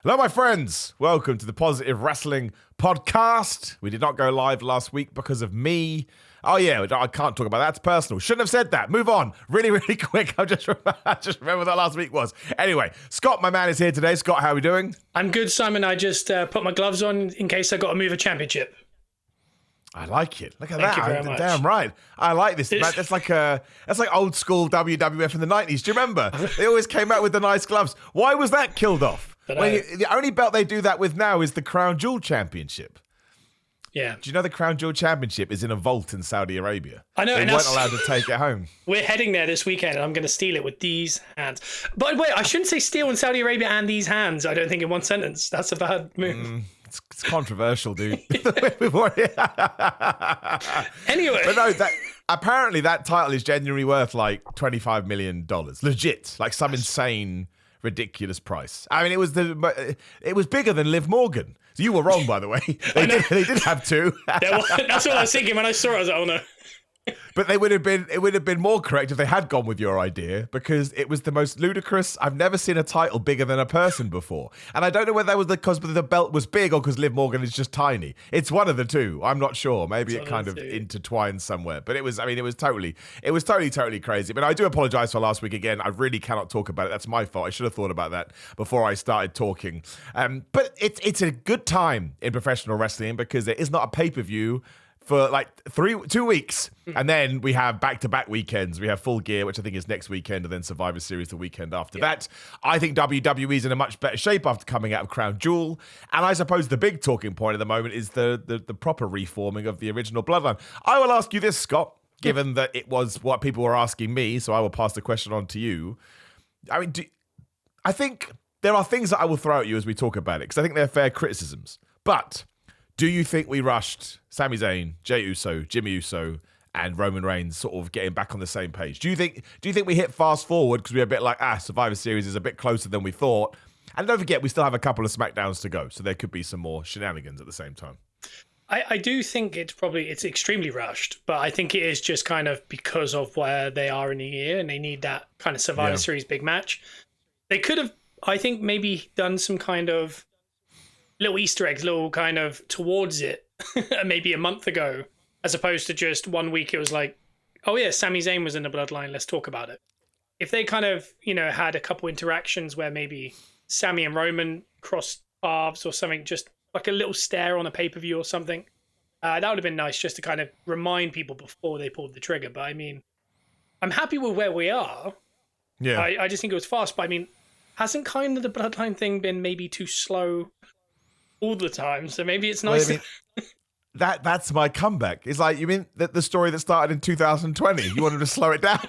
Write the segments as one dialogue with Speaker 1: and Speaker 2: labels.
Speaker 1: Hello, my friends. Welcome to the Positive Wrestling Podcast. We did not go live last week because of me. Oh, yeah, I can't talk about that. It's personal. Shouldn't have said that. Move on. Really, really quick. I just remember what that last week was. Anyway, Scott, my man, is here today. Scott, how are we doing?
Speaker 2: I'm good, Simon. I just put my gloves on in case I got to move a championship.
Speaker 1: I like it. Look at
Speaker 2: Thank
Speaker 1: that.
Speaker 2: you very much.
Speaker 1: Damn right. I like this. That's like old school WWF in the 90s. Do you remember? They always came out with the nice gloves. Why was that killed off? The only belt they do that with now is the Crown Jewel Championship.
Speaker 2: Yeah.
Speaker 1: Do you know the Crown Jewel Championship is in a vault in Saudi Arabia?
Speaker 2: I know.
Speaker 1: They weren't allowed to take it home. We're
Speaker 2: heading there this weekend, and I'm going to steal it with these hands. But wait, I shouldn't say steal in Saudi Arabia and these hands. I don't think in one sentence. That's a bad move.
Speaker 1: It's controversial, dude.
Speaker 2: Anyway.
Speaker 1: But no, apparently that title is genuinely worth like $25 million. Legit. Like some insane, ridiculous price. I mean, it was bigger than Liv Morgan. So you were wrong, by the way. They did have two.
Speaker 2: That's what I was thinking when I saw it. I was like, oh no.
Speaker 1: But it would have been more correct if they had gone with your idea, because it was the most ludicrous. I've never seen a title bigger than a person before. And I don't know whether that was because the belt was big or because Liv Morgan is just tiny. It's one of the two. I'm not sure. Maybe it kind of intertwined somewhere. But it was totally crazy. But I do apologize for last week again. I really cannot talk about it. That's my fault. I should have thought about that before I started talking. But it's a good time in professional wrestling because there is not a pay-per-view for like 2 weeks. And then we have back-to-back weekends. We have Full Gear, which I think is next weekend, and then Survivor Series the weekend after that. I think WWE is in a much better shape after coming out of Crown Jewel. And I suppose the big talking point at the moment is the proper reforming of the original Bloodline. I will ask you this, Scott, given that it was what people were asking me, so I will pass the question on to you. I mean, I think there are things that I will throw at you as we talk about it, because I think they're fair criticisms. But do you think we rushed Sami Zayn, Jey Uso, Jimmy Uso, and Roman Reigns sort of getting back on the same page? Do you think we hit fast forward because we're a bit like, Survivor Series is a bit closer than we thought? And don't forget, we still have a couple of SmackDowns to go, so there could be some more shenanigans at the same time.
Speaker 2: I do think it's extremely rushed, but I think it is just kind of because of where they are in the year and they need that kind of Survivor Series big match. They could have, I think, maybe done some kind of little Easter eggs, little kind of towards it, maybe a month ago, as opposed to just 1 week. It was like, oh yeah, Sami Zayn was in the Bloodline. Let's talk about it. If they kind of, had a couple interactions where maybe Sami and Roman crossed paths or something, just like a little stare on a pay-per-view or something, that would have been nice just to kind of remind people before they pulled the trigger. But I mean, I'm happy with where we are.
Speaker 1: Yeah.
Speaker 2: I just think it was fast. But I mean, hasn't kind of the Bloodline thing been maybe too slow all the time? So maybe it's nice.
Speaker 1: Well, I mean, that's my comeback. It's like, you mean the story that started in 2020? You wanted to slow it down?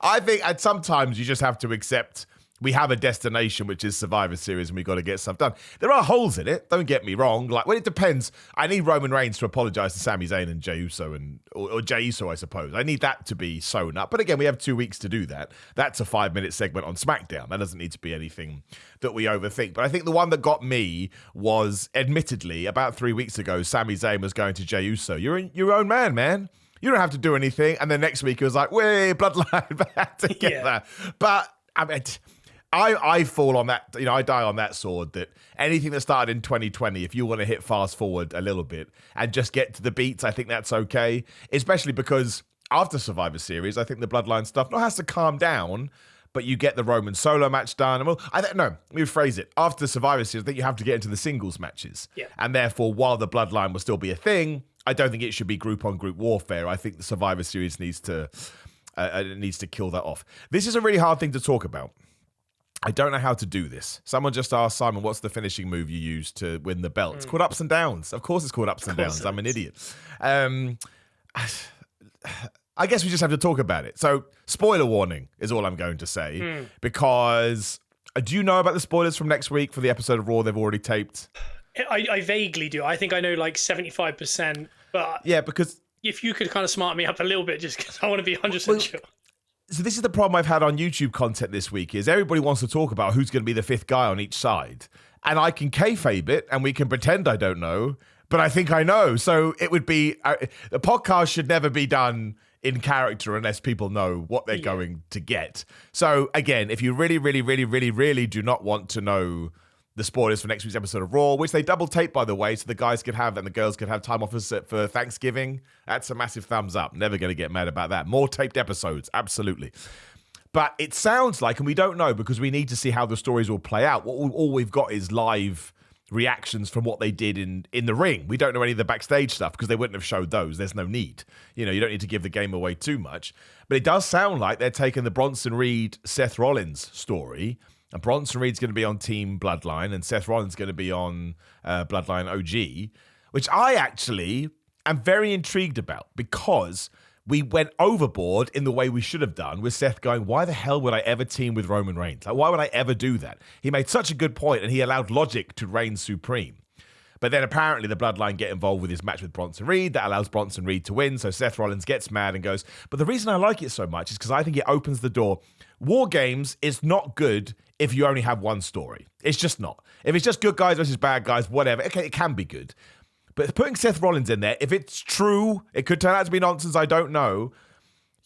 Speaker 1: I think sometimes you just have to accept we have a destination, which is Survivor Series, and we've got to get stuff done. There are holes in it, don't get me wrong. Like, well, it depends. I need Roman Reigns to apologize to Sami Zayn and Jey Uso, or Jey Uso, I suppose. I need that to be sewn up. But again, we have 2 weeks to do that. That's a 5-minute segment on SmackDown. That doesn't need to be anything that we overthink. But I think the one that got me was, admittedly, about 3 weeks ago, Sami Zayn was going to Jey Uso. You're your own man. You don't have to do anything. And then next week, it was like, way, Bloodline back together. Yeah. But, I mean, I fall on that, I die on that sword that anything that started in 2020, if you want to hit fast forward a little bit and just get to the beats, I think that's okay. Especially because after Survivor Series, I think the Bloodline stuff not has to calm down, but you get the Roman solo match done. And let me rephrase it. After Survivor Series, I think you have to get into the singles matches. Yeah. And therefore, while the Bloodline will still be a thing, I don't think it should be group-on-group warfare. I think the Survivor Series needs to kill that off. This is a really hard thing to talk about. I don't know how to do this. Someone just asked, Simon, what's the finishing move you use to win the belt? It's called ups and downs. Of course it's called ups and downs. I'm an idiot. I guess we just have to talk about it. So, spoiler warning is all I'm going to say. Because do you know about the spoilers from next week for the episode of Raw they've already taped?
Speaker 2: I vaguely do. I think I know like 75%. But
Speaker 1: yeah, because
Speaker 2: if you could kind of smart me up a little bit, just because I want to be 100% sure.
Speaker 1: So this is the problem I've had on YouTube content this week is everybody wants to talk about who's going to be the fifth guy on each side. And I can kayfabe it and we can pretend I don't know, but I think I know. So it would be, the podcast should never be done in character unless people know what they're going to get. So again, if you really, really, really, really, really do not want to know the spoilers for next week's episode of Raw, which they double tape, by the way, so the guys could have and the girls could have time off for Thanksgiving. That's a massive thumbs up. Never going to get mad about that. More taped episodes, absolutely. But it sounds like, and we don't know because we need to see how the stories will play out. All we've got is live reactions from what they did in the ring. We don't know any of the backstage stuff because they wouldn't have showed those. There's no need. You don't need to give the game away too much. But it does sound like they're taking the Bronson Reed, Seth Rollins story. And Bronson Reed's going to be on Team Bloodline and Seth Rollins is going to be on Bloodline OG, which I actually am very intrigued about because we went overboard in the way we should have done with Seth going, why the hell would I ever team with Roman Reigns? Like, why would I ever do that? He made such a good point and he allowed logic to reign supreme. But then apparently the Bloodline get involved with his match with Bronson Reed. That allows Bronson Reed to win. So Seth Rollins gets mad and goes, but the reason I like it so much is because I think it opens the door. War Games is not good if you only have one story. It's just not. If it's just good guys versus bad guys, whatever, okay, it can be good. But putting Seth Rollins in there, if it's true, it could turn out to be nonsense, I don't know.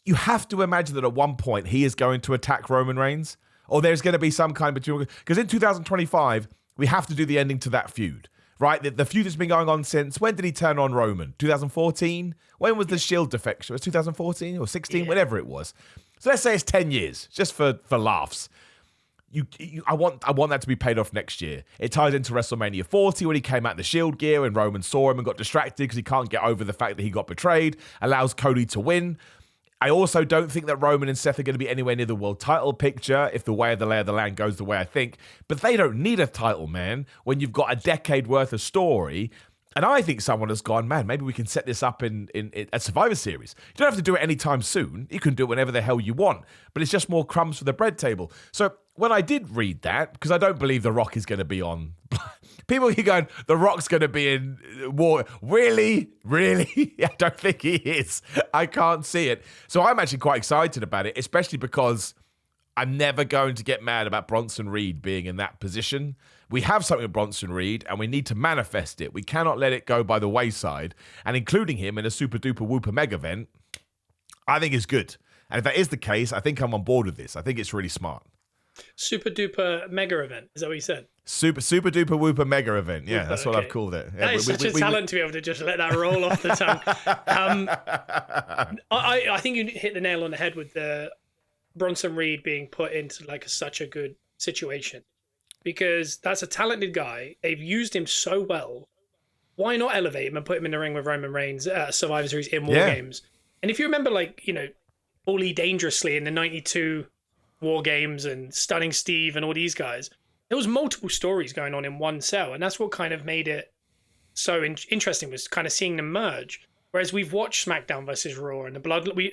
Speaker 1: You have to imagine that at one point he is going to attack Roman Reigns, or there's going to be some kind of... Because in 2025, we have to do the ending to that feud, right? The feud has been going on since... When did he turn on Roman? 2014? When was the Shield defection? Was it 2014 or 16? Yeah. Whatever it was. So let's say it's 10 years, just for laughs. I want that to be paid off next year. It ties into WrestleMania 40 when he came out in the Shield gear and Roman saw him and got distracted because he can't get over the fact that he got betrayed, allows Cody to win. I also don't think that Roman and Seth are going to be anywhere near the world title picture if the way of the lay of the land goes the way I think. But they don't need a title, man, when you've got a decade worth of story. And I think someone has gone, man, maybe we can set this up in a Survivor Series. You don't have to do it anytime soon. You can do it whenever the hell you want. But it's just more crumbs for the bread table. So when I did read that, because I don't believe The Rock is going to be on... People keep going, The Rock's going to be in War. Really? Really? I don't think he is. I can't see it. So I'm actually quite excited about it, especially because I'm never going to get mad about Bronson Reed being in that position. We have something with Bronson Reed, and we need to manifest it. We cannot let it go by the wayside. And including him in a super duper whooper mega event, I think is good. And if that is the case, I think I'm on board with this. I think it's really smart.
Speaker 2: Super duper mega event. Is that what you said?
Speaker 1: Super duper whooper mega event. Yeah, that's what I've called it.
Speaker 2: That is such a talent to be able to just let that roll off the tongue. I think you hit the nail on the head with the Bronson Reed being put into such a good situation. Because that's a talented guy. They've used him so well. Why not elevate him and put him in the ring with Roman Reigns at Survivor Series in War Games? And if you remember, Bully Dangerously in the 92 War Games and Stunning Steve and all these guys, there was multiple stories going on in one cell. And that's what kind of made it so interesting, was kind of seeing them merge. Whereas we've watched SmackDown versus Raw and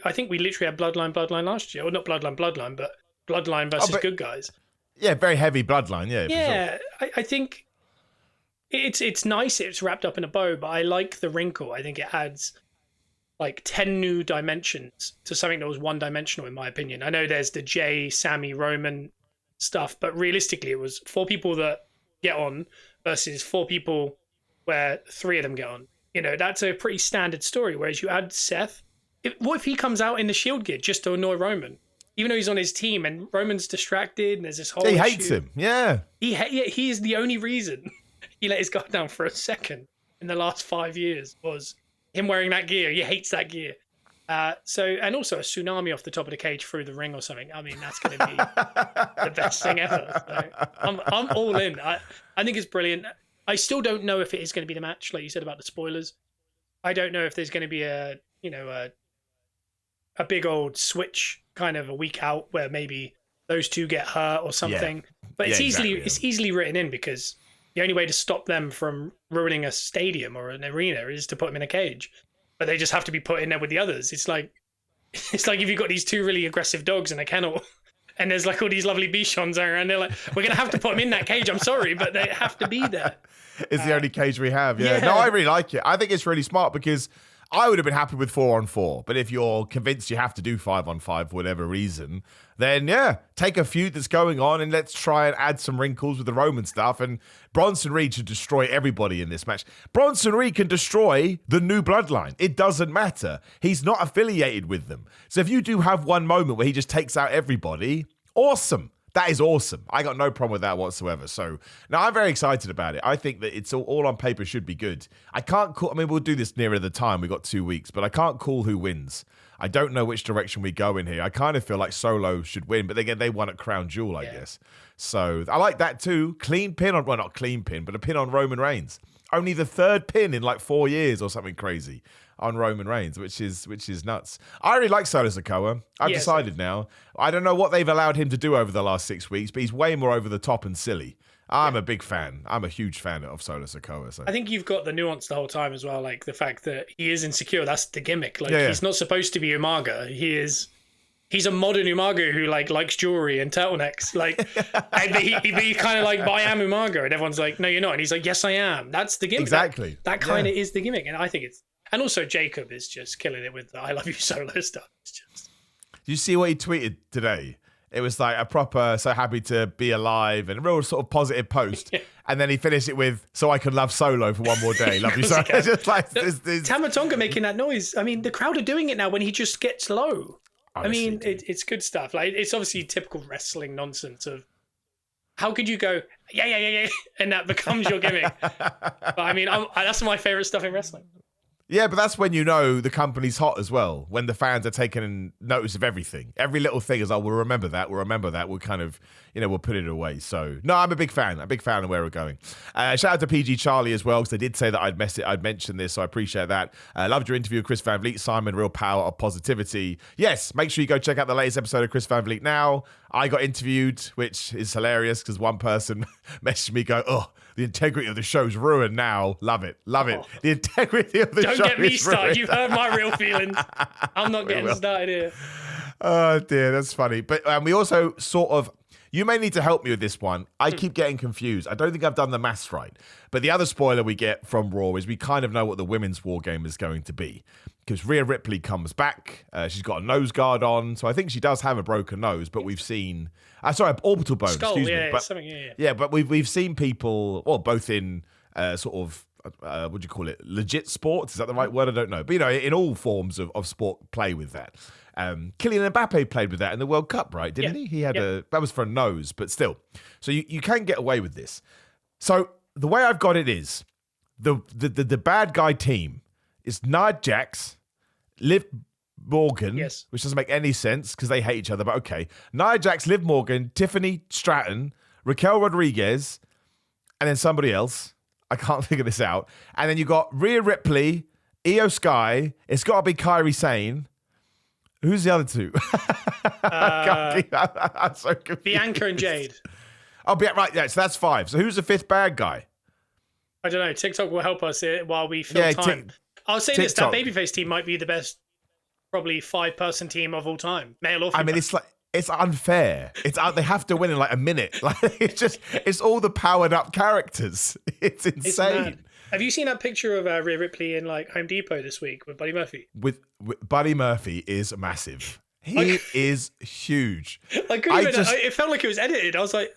Speaker 2: I think we literally had Bloodline last year. Or not Bloodline, but Bloodline versus Good Guys.
Speaker 1: Yeah, very heavy Bloodline, yeah.
Speaker 2: Yeah, sure. I think it's nice. It's wrapped up in a bow, but I like the wrinkle. I think it adds 10 new dimensions to something that was one-dimensional, in my opinion. I know there's the Jay, Sammy, Roman stuff, but realistically, it was 4 people that get on versus 4 people where 3 of them get on. That's a pretty standard story, whereas you add Seth. What if he comes out in the Shield gear just to annoy Roman? Even though he's on his team and Roman's distracted and there's this whole
Speaker 1: He hates him, yeah. He
Speaker 2: is the only reason he let his guard down for a second in the last 5 years was him wearing that gear. He hates that gear. And also a tsunami off the top of the cage through the ring or something. I mean, that's going to be the best thing ever. So I'm all in. I think it's brilliant. I still don't know if it is going to be the match, like you said about the spoilers. I don't know if there's going to be a big old switch kind of a week out where maybe those 2 get hurt or something. Yeah. But it's easily written in, because the only way to stop them from ruining a stadium or an arena is to put them in a cage. But they just have to be put in there with the others. It's like if you've got these 2 really aggressive dogs in a kennel and there's all these lovely Bichons around, they're like, we're going to have to put them in that cage. I'm sorry, but they have to be there.
Speaker 1: It's the only cage we have. Yeah. No, I really like it. I think it's really smart because I would have been happy with 4-on-4, but if you're convinced you have to do 5-on-5 for whatever reason, then take a feud that's going on and let's try and add some wrinkles with the Roman stuff. And Bronson Reed should destroy everybody in this match. Bronson Reed can destroy the new Bloodline. It doesn't matter. He's not affiliated with them. So if you do have one moment where he just takes out everybody, awesome. That is awesome. I got no problem with that whatsoever. So now I'm very excited about it. I think that it's all on paper should be good. I can't call. I mean, we'll do this nearer the time. We got 2 weeks, but I can't call who wins. I don't know which direction we go in here. I kind of feel like Solo should win, but again, they won at Crown Jewel, I guess. So I like that too. Clean pin on, well, not clean pin, but a pin on Roman Reigns. Only the 3rd pin in like 4 years or something crazy on Roman Reigns, which is nuts. I really like Solo Sikoa. I've decided now. I don't know what they've allowed him to do over the last 6 weeks, but he's way more over the top and silly. I'm a big fan. I'm a huge fan of Solo Sikoa. So.
Speaker 2: I think you've got the nuance the whole time as well, like the fact that he is insecure. That's the gimmick. Like he's not supposed to be Umaga. He's a modern Umaga who likes jewelry and turtlenecks. And he kind of like, but I am Umaga, and everyone's like, no, you're not. And he's like, yes, I am. That's the gimmick.
Speaker 1: Exactly.
Speaker 2: That kind of is the gimmick, and I think it's. And also Jacob is just killing it with the I love you Solo stuff. It's just.
Speaker 1: Did you see what he tweeted today? It was like a proper so happy to be alive and a real sort of positive post. And then he finished it with so I can love Solo for one more day. Love you Solo. Just like this.
Speaker 2: Tama Tonga making that noise. I mean, the crowd are doing it now when he just gets low. Honestly, I mean, it's good stuff. Like it's obviously typical wrestling nonsense of how could you go yeah, and that becomes your gimmick. But I mean, that's my favorite stuff in wrestling.
Speaker 1: Yeah, but that's when you know the company's hot as well, when the fans are taking notice of everything. Every little thing is like, we'll remember that, we'll kind of, we'll put it away. So, no, I'm a big fan of where we're going. Shout out to PG Charlie as well, because they did say that I'd mentioned this, so I appreciate that. Loved your interview with Chris Van Vliet, Simon, real power of positivity. Yes, make sure you go check out the latest episode of Chris Van Vliet now. I got interviewed, which is hilarious, because one person messaged me, the integrity of the show's ruined now. Love it. The integrity of the show is ruined.
Speaker 2: Don't get me started. You've heard my real feelings. I'm not getting started here.
Speaker 1: Oh, dear. That's funny. But we also sort of... You may need to help me with this one. I keep getting confused. I don't think I've done the maths right. But the other spoiler we get from Raw is we kind of know what the women's war game is going to be. Because Rhea Ripley comes back. She's got a nose guard on. So I think she does have a broken nose. But we've seen... orbital bone.
Speaker 2: Skull,
Speaker 1: excuse me. But,
Speaker 2: something, yeah.
Speaker 1: Yeah, but we've seen people... Well, both in sort of... what do you call it? Legit sports? Is that the right word? I don't know. But, in all forms of sport, play with that. Kylian Mbappe played with that in the World Cup, right? Didn't he? He had that was for a nose, but still. So you can get away with this. So the way I've got it is the bad guy team is Nia Jax, Liv Morgan, which doesn't make any sense because they hate each other, but okay. Nia Jax, Liv Morgan, Tiffany Stratton, Raquel Rodriguez, and then somebody else. I can't figure this out. And then you got Rhea Ripley, Io Sky. It's got to be Kairi Sane. Who's the other two? I'm so confused.
Speaker 2: Bianca and Jade.
Speaker 1: Oh, right. Yeah, so that's 5. So who's the 5th bad guy?
Speaker 2: I don't know. TikTok will help us while we fill time. I'll say this: that babyface team might be the best, probably 5-person team of all time, male or female.
Speaker 1: I mean, it's unfair. They have to win in like a minute. Like it's all the powered up characters. It's insane.
Speaker 2: Have you seen that picture of Rhea Ripley in like Home Depot this week with Buddy Murphy?
Speaker 1: With Buddy Murphy is massive. He is huge.
Speaker 2: It felt like it was edited. I was like,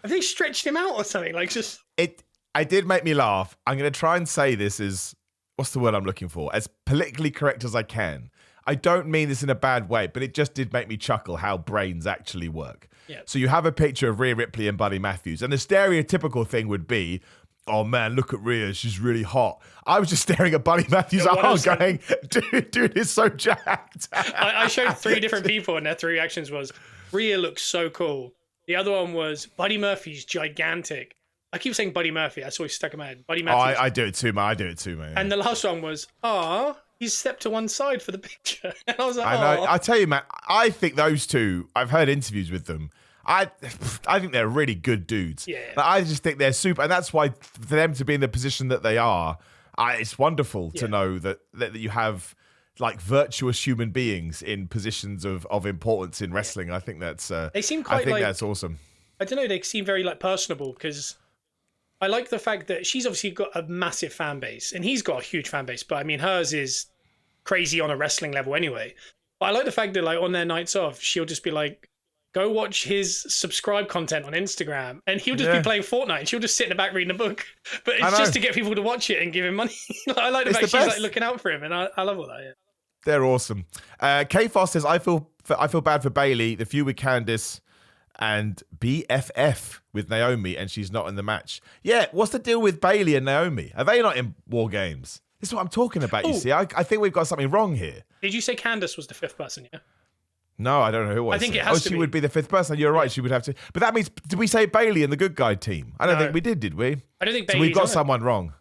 Speaker 2: have they stretched him out or something? Like just
Speaker 1: I did make me laugh. I'm going to try and say this as what's the word I'm looking for? As politically correct as I can. I don't mean this in a bad way, but it just did make me chuckle how brains actually work.
Speaker 2: Yeah.
Speaker 1: So you have a picture of Rhea Ripley and Buddy Matthews, and the stereotypical thing would be, oh man, look at Rhea, she's really hot. I was just staring at Buddy Matthews' arm going, dude is so jacked.
Speaker 2: I showed 3 different people and their 3 reactions was, Rhea looks so cool. The other one was, Buddy Murphy's gigantic. I keep saying Buddy Murphy, that's always stuck in my head. Buddy Matthews.
Speaker 1: I do it too, man. Yeah.
Speaker 2: And the last one was, he's stepped to one side for the picture. And I was like,
Speaker 1: I know. I tell you, man, I think those two, I've heard interviews with them. I think they're really good dudes.
Speaker 2: Yeah.
Speaker 1: I just think they're super. And that's why for them to be in the position that they are, it's wonderful to know that you have like virtuous human beings in positions of importance in wrestling. I think that's
Speaker 2: they seem quite
Speaker 1: that's awesome.
Speaker 2: I don't know, they seem very like personable because I like the fact that she's obviously got a massive fan base and he's got a huge fan base, but I mean hers is crazy on a wrestling level anyway. But I like the fact that like on their nights off, she'll just be like, go watch his subscribe content on Instagram and he'll just be playing Fortnite and she'll just sit in the back reading a book. But it's just to get people to watch it and give him money. I like the fact she's like looking out for him and I love all that. Yeah.
Speaker 1: They're awesome. K Foss says, I feel bad for Bailey. The feud with Candice and BFF with Naomi, and she's not in the match. Yeah, what's the deal with Bayley and Naomi? Are they not in War Games? This is what I'm talking about, you see. I think we've got something wrong here.
Speaker 2: Did you say Candice was the 5th person, yeah?
Speaker 1: No, I don't know who was.
Speaker 2: I think it has to
Speaker 1: she
Speaker 2: be.
Speaker 1: would be the 5th person. You're right, she would have to. But that means, did we say Bayley and the good guy team? I don't think we did we?
Speaker 2: I don't think
Speaker 1: Bayley's so we've got someone wrong.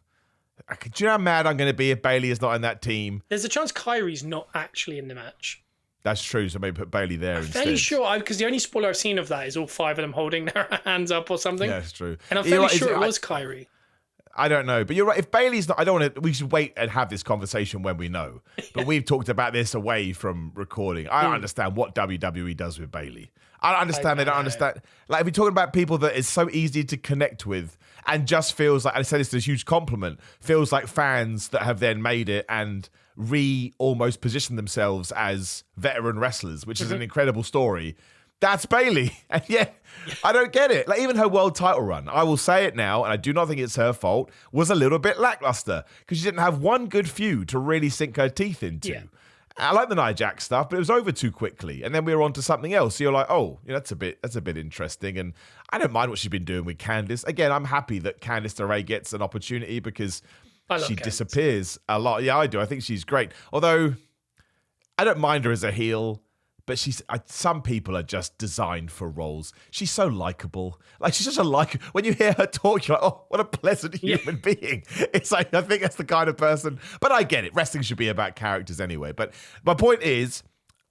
Speaker 1: Do you know how mad I'm going to be if Bayley is not in that team?
Speaker 2: There's a chance Kyrie's not actually in the match.
Speaker 1: That's true, so maybe put Bayley there instead.
Speaker 2: I'm fairly sure, because the only spoiler I've seen of that is all 5 of them holding their hands up or something.
Speaker 1: Yeah, that's true.
Speaker 2: And I'm fairly sure it was Kyrie.
Speaker 1: I don't know, but you're right. If Bayley's not, I don't want to. We should wait and have this conversation when we know. But we've talked about this away from recording. I don't understand what WWE does with Bayley. I don't understand. They don't understand. Like, if we're talking about people that is so easy to connect with and just feels like, I said this is a huge compliment, feels like fans that have then made it and almost positioned themselves as veteran wrestlers, which is an incredible story. That's Bayley. And yet, I don't get it. Like, even her world title run, I will say it now, and I do not think it's her fault, was a little bit lackluster because she didn't have one good feud to really sink her teeth into. Yeah. I like the Nia Jax stuff, but it was over too quickly. And then we were on to something else. So you're like, oh, that's a bit interesting. And I don't mind what she's been doing with Candice. Again, I'm happy that Candice LeRae gets an opportunity because she disappears a lot. Yeah, I do. I think she's great. Although I don't mind her as a heel. But some people are just designed for roles. She's so likable. Like, she's just when you hear her talk, you're like, oh, what a pleasant human being. It's like, I think that's the kind of person. But I get it. Wrestling should be about characters anyway. But my point is,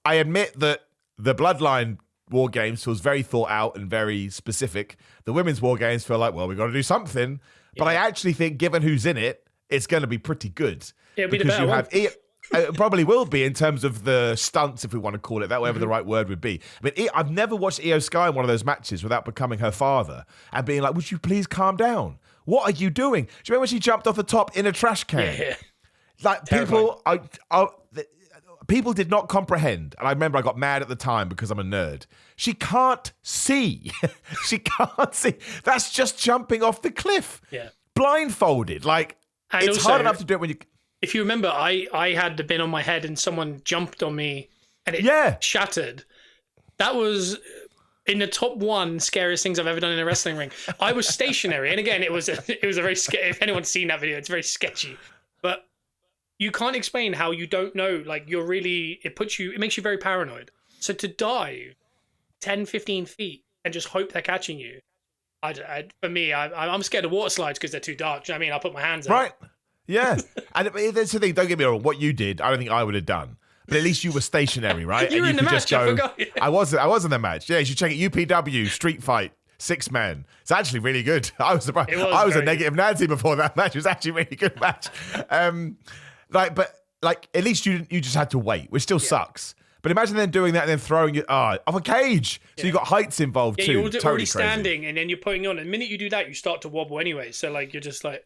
Speaker 1: I admit that the Bloodline War Games feels very thought out and very specific. The women's War Games feel like, well, we've got to do something. But I actually think, given who's in it, it's going to be pretty good.
Speaker 2: Yeah, it'll be the better one.
Speaker 1: It probably will be in terms of the stunts, if we want to call it that, whatever the right word would be. I mean, I've never watched Io Sky in one of those matches without becoming her father and being like, would you please calm down? What are you doing? Do you remember when she jumped off the top in a trash can?
Speaker 2: Yeah.
Speaker 1: Like, people did not comprehend. And I remember I got mad at the time because I'm a nerd. She can't see. She can't see. That's just jumping off the cliff.
Speaker 2: Yeah.
Speaker 1: Blindfolded. Like, and it's also hard enough to do it when you...
Speaker 2: If you remember, I had the bin on my head and someone jumped on me and it shattered. That was in the top 1 scariest things I've ever done in a wrestling ring. I was stationary. And again, it was a very if anyone's seen that video, it's very sketchy. But you can't explain how you don't know. Like, it makes you very paranoid. So to dive 10, 15 feet and just hope they're catching you, for me, I'm scared of water slides because they're too dark. Do you know what I mean? I'll put my hands up.
Speaker 1: Right. Yeah. And that's the thing, don't get me wrong, what you did, I don't think I would have done. But at least you were stationary, right?
Speaker 2: You were in the match, I forgot.
Speaker 1: I was in the match. Yeah, you should check it. UPW, Street Fight, 6-man. It's actually really good. I was surprised. I was a negative Nancy before that match. It was actually a really good match. But at least you just had to wait, which still sucks. But imagine them doing that and then throwing it off a cage. So you've got heights involved too.
Speaker 2: You're
Speaker 1: totally
Speaker 2: already
Speaker 1: crazy.
Speaker 2: Standing and then you're putting on. And the minute you do that, you start to wobble anyway. So like you're just like,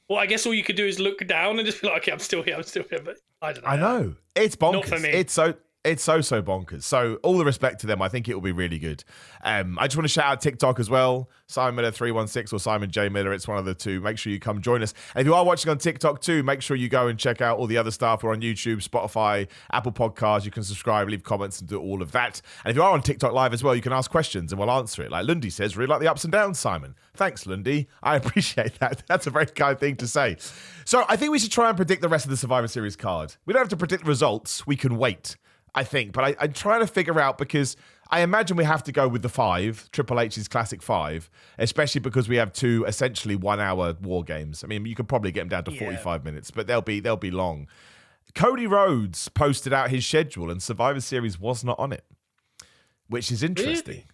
Speaker 2: well, I guess all you could do is look down and just be like, okay, I'm still here. But I don't know.
Speaker 1: I know. It's bonkers.
Speaker 2: Not for me.
Speaker 1: It's so bonkers. So all the respect to them. I think it will be really good. I just want to shout out TikTok as well. Simon Miller 316 or Simon J Miller. It's one of the two. Make sure you come join us. And if you are watching on TikTok too, make sure you go and check out all the other stuff. We're on YouTube, Spotify, Apple Podcasts. You can subscribe, leave comments, and do all of that. And if you are on TikTok Live as well, you can ask questions and we'll answer it. Like Lundy says, really like the ups and downs, Simon. Thanks, Lundy. I appreciate that. That's a very kind thing to say. So I think we should try and predict the rest of the Survivor Series card. We don't have to predict the results. We can wait, I think. But I'm trying to figure out, because I imagine we have to go with the 5, Triple H's Classic 5, especially because we have 2 essentially 1-hour War Games. I mean, you could probably get them down to 45 minutes, but they'll be long. Cody Rhodes posted out his schedule and Survivor Series was not on it, which is interesting.
Speaker 2: Really?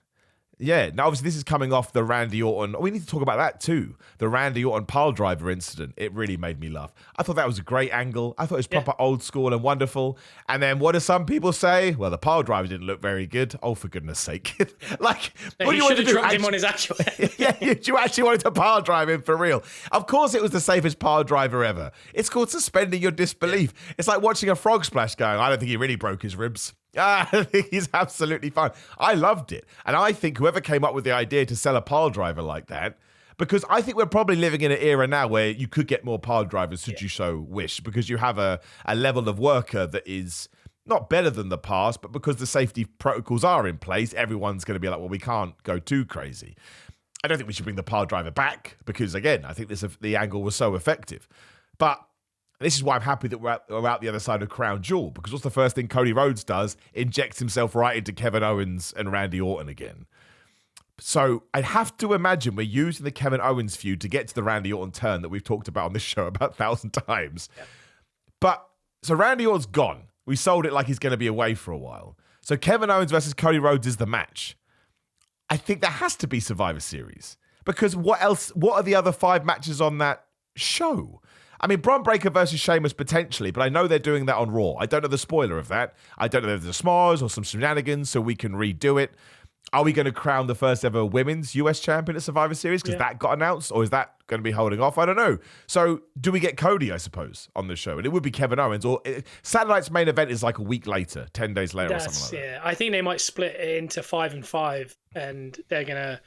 Speaker 1: Yeah, now obviously this is coming off the Randy Orton. We need to talk about that too. The Randy Orton piledriver incident. It really made me laugh. I thought that was a great angle. I thought it was proper old school and wonderful. And then what do some people say? Well, the piledriver didn't look very good. Oh, for goodness sake. Like, what do you want to do?
Speaker 2: Dropped him on his actual
Speaker 1: Yeah, you actually wanted to piledrive him for real. Of course it was the safest piledriver ever. It's called suspending your disbelief. Yeah. It's like watching a frog splash going, I don't think he really broke his ribs. I think he's absolutely fine. I loved it. And I think whoever came up with the idea to sell a pile driver like that, because I think we're probably living in an era now where you could get more pile drivers should you so wish, because you have a level of worker that is not better than the past, but because the safety protocols are in place, everyone's going to be like, well, we can't go too crazy. I don't think we should bring the piledriver back because, again, I think the angle was so effective. But this is why I'm happy that we're out the other side of Crown Jewel, because what's the first thing Cody Rhodes does? Injects himself right into Kevin Owens and Randy Orton again. So I'd have to imagine we're using the Kevin Owens feud to get to the Randy Orton turn that we've talked about on this show about 1,000 times. Yeah. But so Randy Orton's gone. We sold it like he's going to be away for a while. So Kevin Owens versus Cody Rhodes is the match. I think that has to be Survivor Series, because what else? What are the other 5 matches on that show? I mean, Braun Breaker versus Sheamus potentially, but I know they're doing that on Raw. I don't know the spoiler of that. I don't know if there's a s'mores or some shenanigans so we can redo it. Are we going to crown the first ever women's US champion at Survivor Series because that got announced, or is that going to be holding off? I don't know. So do we get Cody, I suppose, on the show? And it would be Kevin Owens, or Saturday night's main event is like a week later, 10 days later or something like that.
Speaker 2: Yeah, I think they might split it into 5 and 5, and they're gonna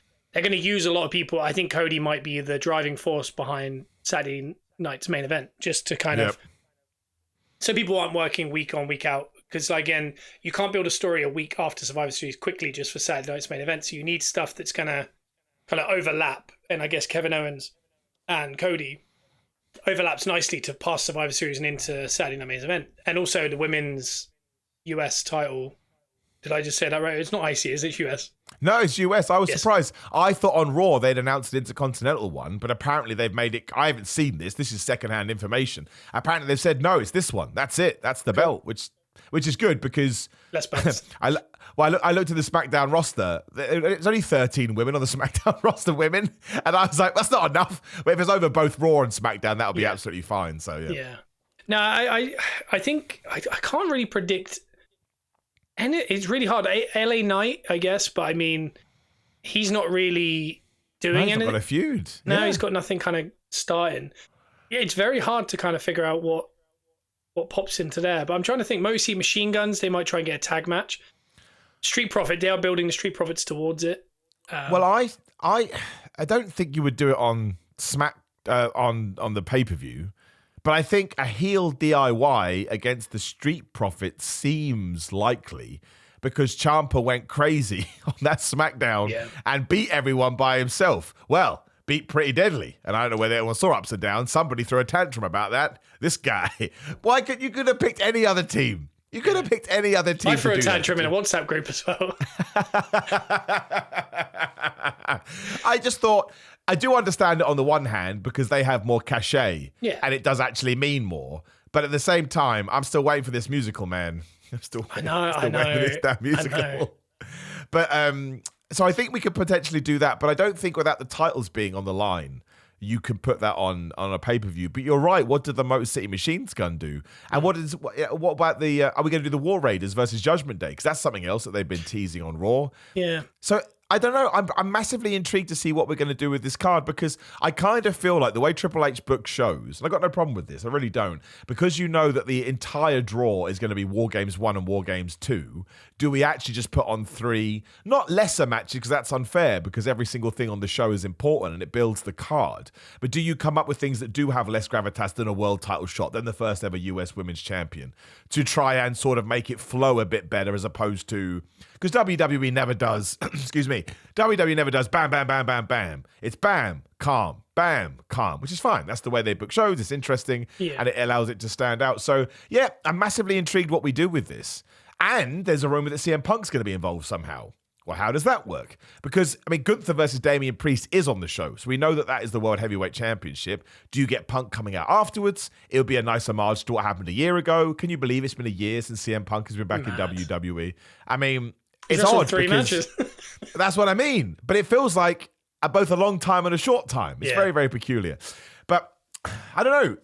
Speaker 2: use a lot of people. I think Cody might be the driving force behind Saturday night's main event, just to kind of so people aren't working week on, week out. Because, again, you can't build a story a week after Survivor Series quickly just for Saturday night's main event. So you need stuff that's going to kind of overlap. And I guess Kevin Owens and Cody overlaps nicely to pass Survivor Series and into Saturday night main event. And also the women's US title. Did I just say that right? It's not IC, is it US?
Speaker 1: No, it's US. I was surprised. I thought on Raw they'd announced the Intercontinental one, but apparently they've made it. I haven't seen this. This is secondhand information. Apparently they've said, no, it's this one. That's it. That's the belt, which is good because
Speaker 2: less belts.
Speaker 1: I looked at the SmackDown roster. It's only 13 women on the SmackDown roster, women, and I was like, that's not enough. But if it's over both Raw and SmackDown, that'll be absolutely fine. So
Speaker 2: yeah. No, I think I can't really predict, and it's really hard. LA Knight, I guess, but I mean, he's not really doing anything.
Speaker 1: He's not got a feud.
Speaker 2: No, he's got nothing kind of starting. Yeah, it's very hard to kind of figure out what pops into there. But I'm trying to think. Mostly Machine Guns, they might try and get a tag match. Street Profit, they are building the Street Profits towards it.
Speaker 1: Well, I don't think you would do it on on the pay-per-view, but I think a heel DIY against the Street Profits seems likely because Ciampa went crazy on that SmackDown and beat everyone by himself. Well, beat Pretty Deadly. And I don't know whether everyone saw ups and downs. Somebody threw a tantrum about that. This guy. You could have picked any other team. You could have picked any other team.
Speaker 2: I threw a tantrum in a WhatsApp group as well.
Speaker 1: I just thought, I do understand it on the one hand because they have more cachet and it does actually mean more. But at the same time, I'm still waiting for this musical, man. I'm still waiting for this damn musical. But so I think we could potentially do that, but I don't think without the titles being on the line, you can put that on a pay-per-view. But you're right. What did the Motor City Machine Gun do? And what about the? Are we going to do the War Raiders versus Judgment Day? Because that's something else that they've been teasing on Raw.
Speaker 2: Yeah.
Speaker 1: So I don't know. I'm massively intrigued to see what we're going to do with this card because I kind of feel like the way Triple H book shows, and I've got no problem with this, I really don't, because you know that the entire draw is going to be War Games 1 and War Games 2, do we actually just put on 3, not lesser matches because that's unfair because every single thing on the show is important and it builds the card, but do you come up with things that do have less gravitas than a world title shot, than the first ever US Women's Champion, to try and sort of make it flow a bit better as opposed to, because WWE never does, excuse me, WWE never does bam, bam, bam, bam, bam. It's bam, calm, which is fine. That's the way they book shows. It's interesting and it allows it to stand out. So, yeah, I'm massively intrigued what we do with this. And there's a rumor that CM Punk's going to be involved somehow. Well, how does that work? Because, I mean, Gunther versus Damian Priest is on the show, so we know that is the World Heavyweight Championship. Do you get Punk coming out afterwards? It would be a nice homage to what happened a year ago. Can you believe it's been a year since CM Punk has been back in WWE? I mean, it's odd
Speaker 2: 3 matches.
Speaker 1: That's what I mean. But it feels like both a long time and a short time. It's very, very peculiar. But I don't know.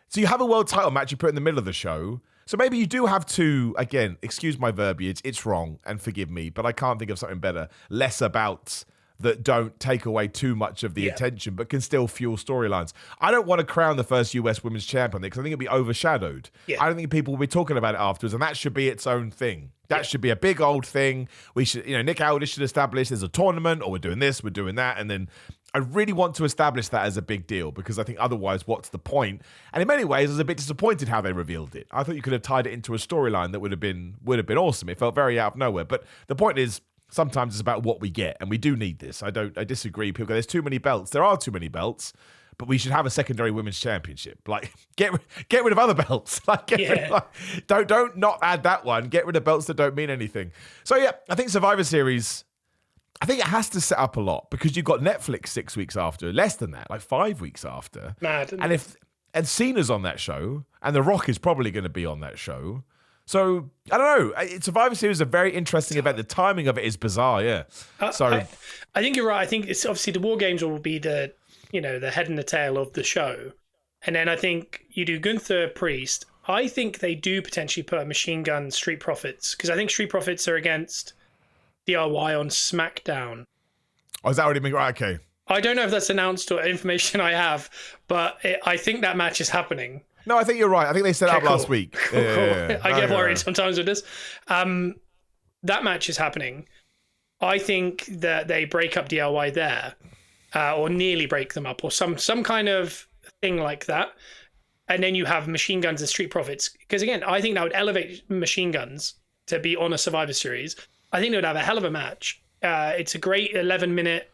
Speaker 1: So you have a world title match you put in the middle of the show. So maybe you do have to, again, excuse my verbiage, it's wrong, and forgive me, but I can't think of something better, less about that don't take away too much of the attention, but can still fuel storylines. I don't want to crown the first US Women's Champion because I think it'd be overshadowed. I don't think people will be talking about it afterwards, and that should be its own thing. That should be a big old thing. We should, Nick Aldis should establish there's a tournament, or we're doing this, we're doing that, and then I really want to establish that as a big deal because I think otherwise, what's the point? And in many ways, I was a bit disappointed how they revealed it. I thought you could have tied it into a storyline that would have been awesome. It felt very out of nowhere. But the point is, sometimes it's about what we get, and we do need this. I disagree. People go, there's too many belts. There are too many belts, but we should have a secondary women's championship. Like, get rid of other belts. Like, don't not add that one. Get rid of belts that don't mean anything. So yeah, I think Survivor Series, I think it has to set up a lot because you've got Netflix 6 weeks after, less than that, like 5 weeks after.
Speaker 2: Mad.
Speaker 1: And Cena's on that show, and The Rock is probably going to be on that show. So I don't know. Survivor Series is a very interesting event. The timing of it is bizarre. Yeah.
Speaker 2: I think you're right. I think it's obviously the War Games will be the head and the tail of the show, and then I think you do Gunther Priest. I think they do potentially put a Machine Gun Street Profits because I think Street Profits are against DIY on SmackDown.
Speaker 1: Oh, has that already been right? Okay.
Speaker 2: I don't know if that's announced or information I have, but I think that match is happening.
Speaker 1: No, I think you're right. I think they set up last week.
Speaker 2: Cool. I get worried sometimes with this. That match is happening. I think that they break up DIY there, or nearly break them up, or some kind of thing like that. And then you have Machine Guns and Street Profits. Because again, I think that would elevate Machine Guns to be on a Survivor Series. I think they would have a hell of a match. It's a great 11-minute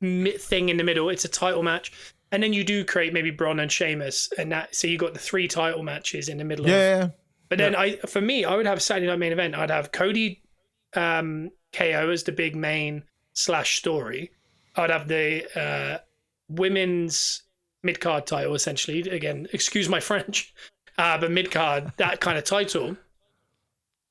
Speaker 2: thing in the middle. It's a title match. And then you do create maybe Braun and Sheamus. So you got the 3 title matches in the middle.
Speaker 1: Yeah.
Speaker 2: But then I would have Saturday Night Main Event. I'd have Cody KO as the big main / story. I'd have the women's mid-card title, essentially. Again, excuse my French. But mid-card, that kind of title.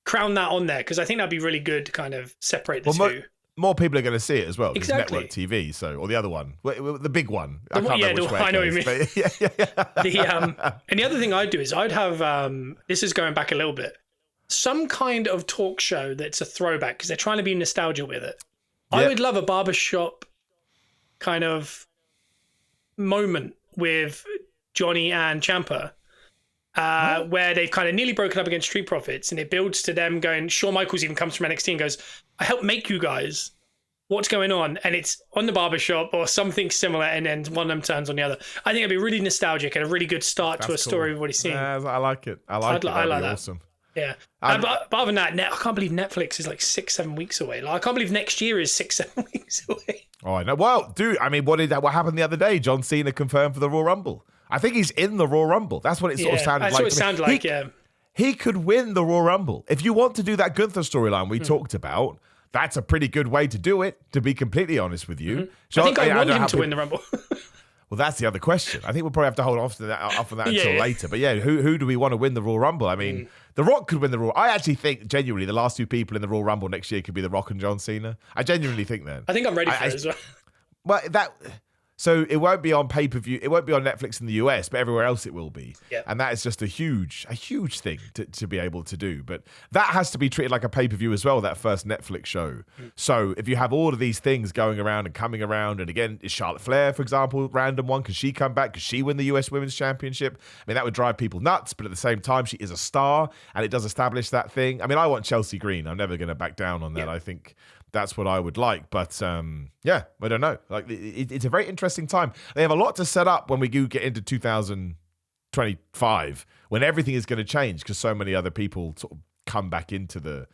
Speaker 2: Crown that on there because I think that'd be really good to kind of separate the two.
Speaker 1: More people are going to see it as well.
Speaker 2: Exactly.
Speaker 1: Network TV, or the other one, the big one. I can't remember which way
Speaker 2: I know what you mean.
Speaker 1: Yeah.
Speaker 2: And the other thing I'd do is I'd have this is going back a little bit, some kind of talk show that's a throwback because they're trying to be nostalgia with it. I would love a barbershop kind of moment with Johnny and Ciampa. Where they've kind of nearly broken up against Street Profits, and it builds to them going. Shawn Michaels even comes from NXT and goes, "I helped make you guys. What's going on?" And it's on the barbershop or something similar, and then one of them turns on the other. I think it'd be really nostalgic and a really good start to a story we've already seen.
Speaker 1: Yeah, I like it. I like
Speaker 2: that.
Speaker 1: Awesome.
Speaker 2: Yeah. But other than that, I can't believe Netflix is like 6-7 weeks away. Like, I can't believe next year is 6-7 weeks away.
Speaker 1: Oh, I know. Well, dude, I mean, what happened the other day? John Cena confirmed for the Royal Rumble. I think he's in the Royal Rumble. That's what it sort of sounded like.
Speaker 2: That's what it sounded like, yeah.
Speaker 1: He could win the Royal Rumble. If you want to do that Gunther storyline we talked about, that's a pretty good way to do it, to be completely honest with you.
Speaker 2: Mm-hmm. John, I think I want him to win the Rumble.
Speaker 1: Well, that's the other question. I think we'll probably have to hold off on that until later. But yeah, who do we want to win the Royal Rumble? I mean, The Rock could win the Royal. I actually think, genuinely, the last 2 people in the Royal Rumble next year could be The Rock and John Cena. I genuinely think that.
Speaker 2: I think I'm ready for it as well.
Speaker 1: Well, so it won't be on pay-per-view. It won't be on Netflix in the US, but everywhere else it will be.
Speaker 2: Yeah.
Speaker 1: And that is just a huge thing to be able to do. But that has to be treated like a pay-per-view as well, that first Netflix show. So if you have all of these things going around and coming around, and again, is Charlotte Flair, for example, random one? Could she come back? Could she win the US Women's Championship? I mean, that would drive people nuts, but at the same time, she is a star, and it does establish that thing. I mean, I want Chelsea Green. I'm never going to back down on that. Yeah. I think that's what I would like. But I don't know. Like, it's a very interesting time. They have a lot to set up when we do get into 2025, when everything is going to change because so many other people sort of come back into the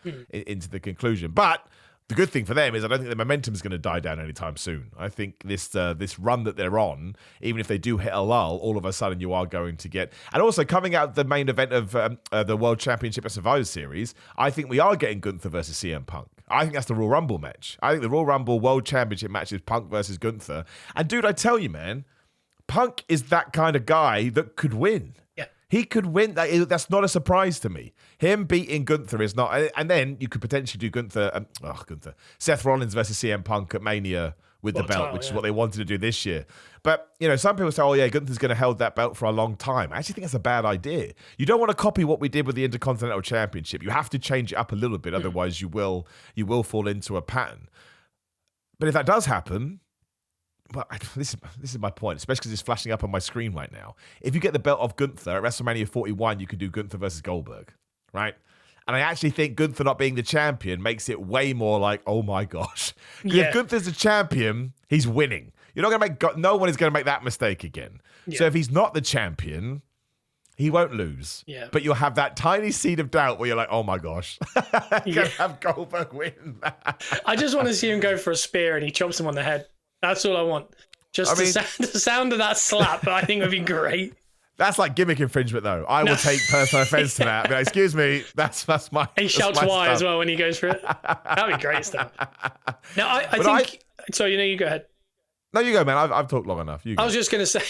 Speaker 1: conclusion. But the good thing for them is I don't think the momentum is going to die down anytime soon. I think this run that they're on, even if they do hit a lull, all of a sudden you are going to get... And also coming out the main event of the World Championship at Survivor Series, I think we are getting Gunther versus CM Punk. I think that's the Royal Rumble match. I think the Royal Rumble World Championship match is Punk versus Gunther. And dude, I tell you, man, Punk is that kind of guy that could win.
Speaker 2: Yeah.
Speaker 1: He could win. That's not a surprise to me. Him beating Gunther is not... And then you could potentially do Seth Rollins versus CM Punk at Mania with the belt, which is what they wanted to do this year. But, some people say, oh, yeah, Gunther's going to hold that belt for a long time. I actually think that's a bad idea. You don't want to copy what we did with the Intercontinental Championship. You have to change it up a little bit. Otherwise, you will fall into a pattern. But if that does happen... Well, this is my point, especially because it's flashing up on my screen right now. If you get the belt off Gunther at WrestleMania 41, you could do Gunther versus Goldberg, right? And I actually think Gunther not being the champion makes it way more like, oh my gosh. If Gunther's the champion, he's winning. You're not going to make. No one is going to make that mistake again.
Speaker 2: Yeah.
Speaker 1: So if he's not the champion, he won't lose.
Speaker 2: Yeah.
Speaker 1: But you'll have that tiny seed of doubt where you're like, oh my gosh, gonna have Goldberg win.
Speaker 2: I just want to see him go for a spear and he chops him on the head. That's all I want. Just the sound of that slap, I think would be great.
Speaker 1: That's like gimmick infringement, though. I will take personal offense to that. But excuse me, that's my.
Speaker 2: And he shouts "why" as well when he goes for it. That'd be great stuff. Now, I think. So you go ahead.
Speaker 1: No, you go, man. I've talked long enough. You go.
Speaker 2: I was just going to say,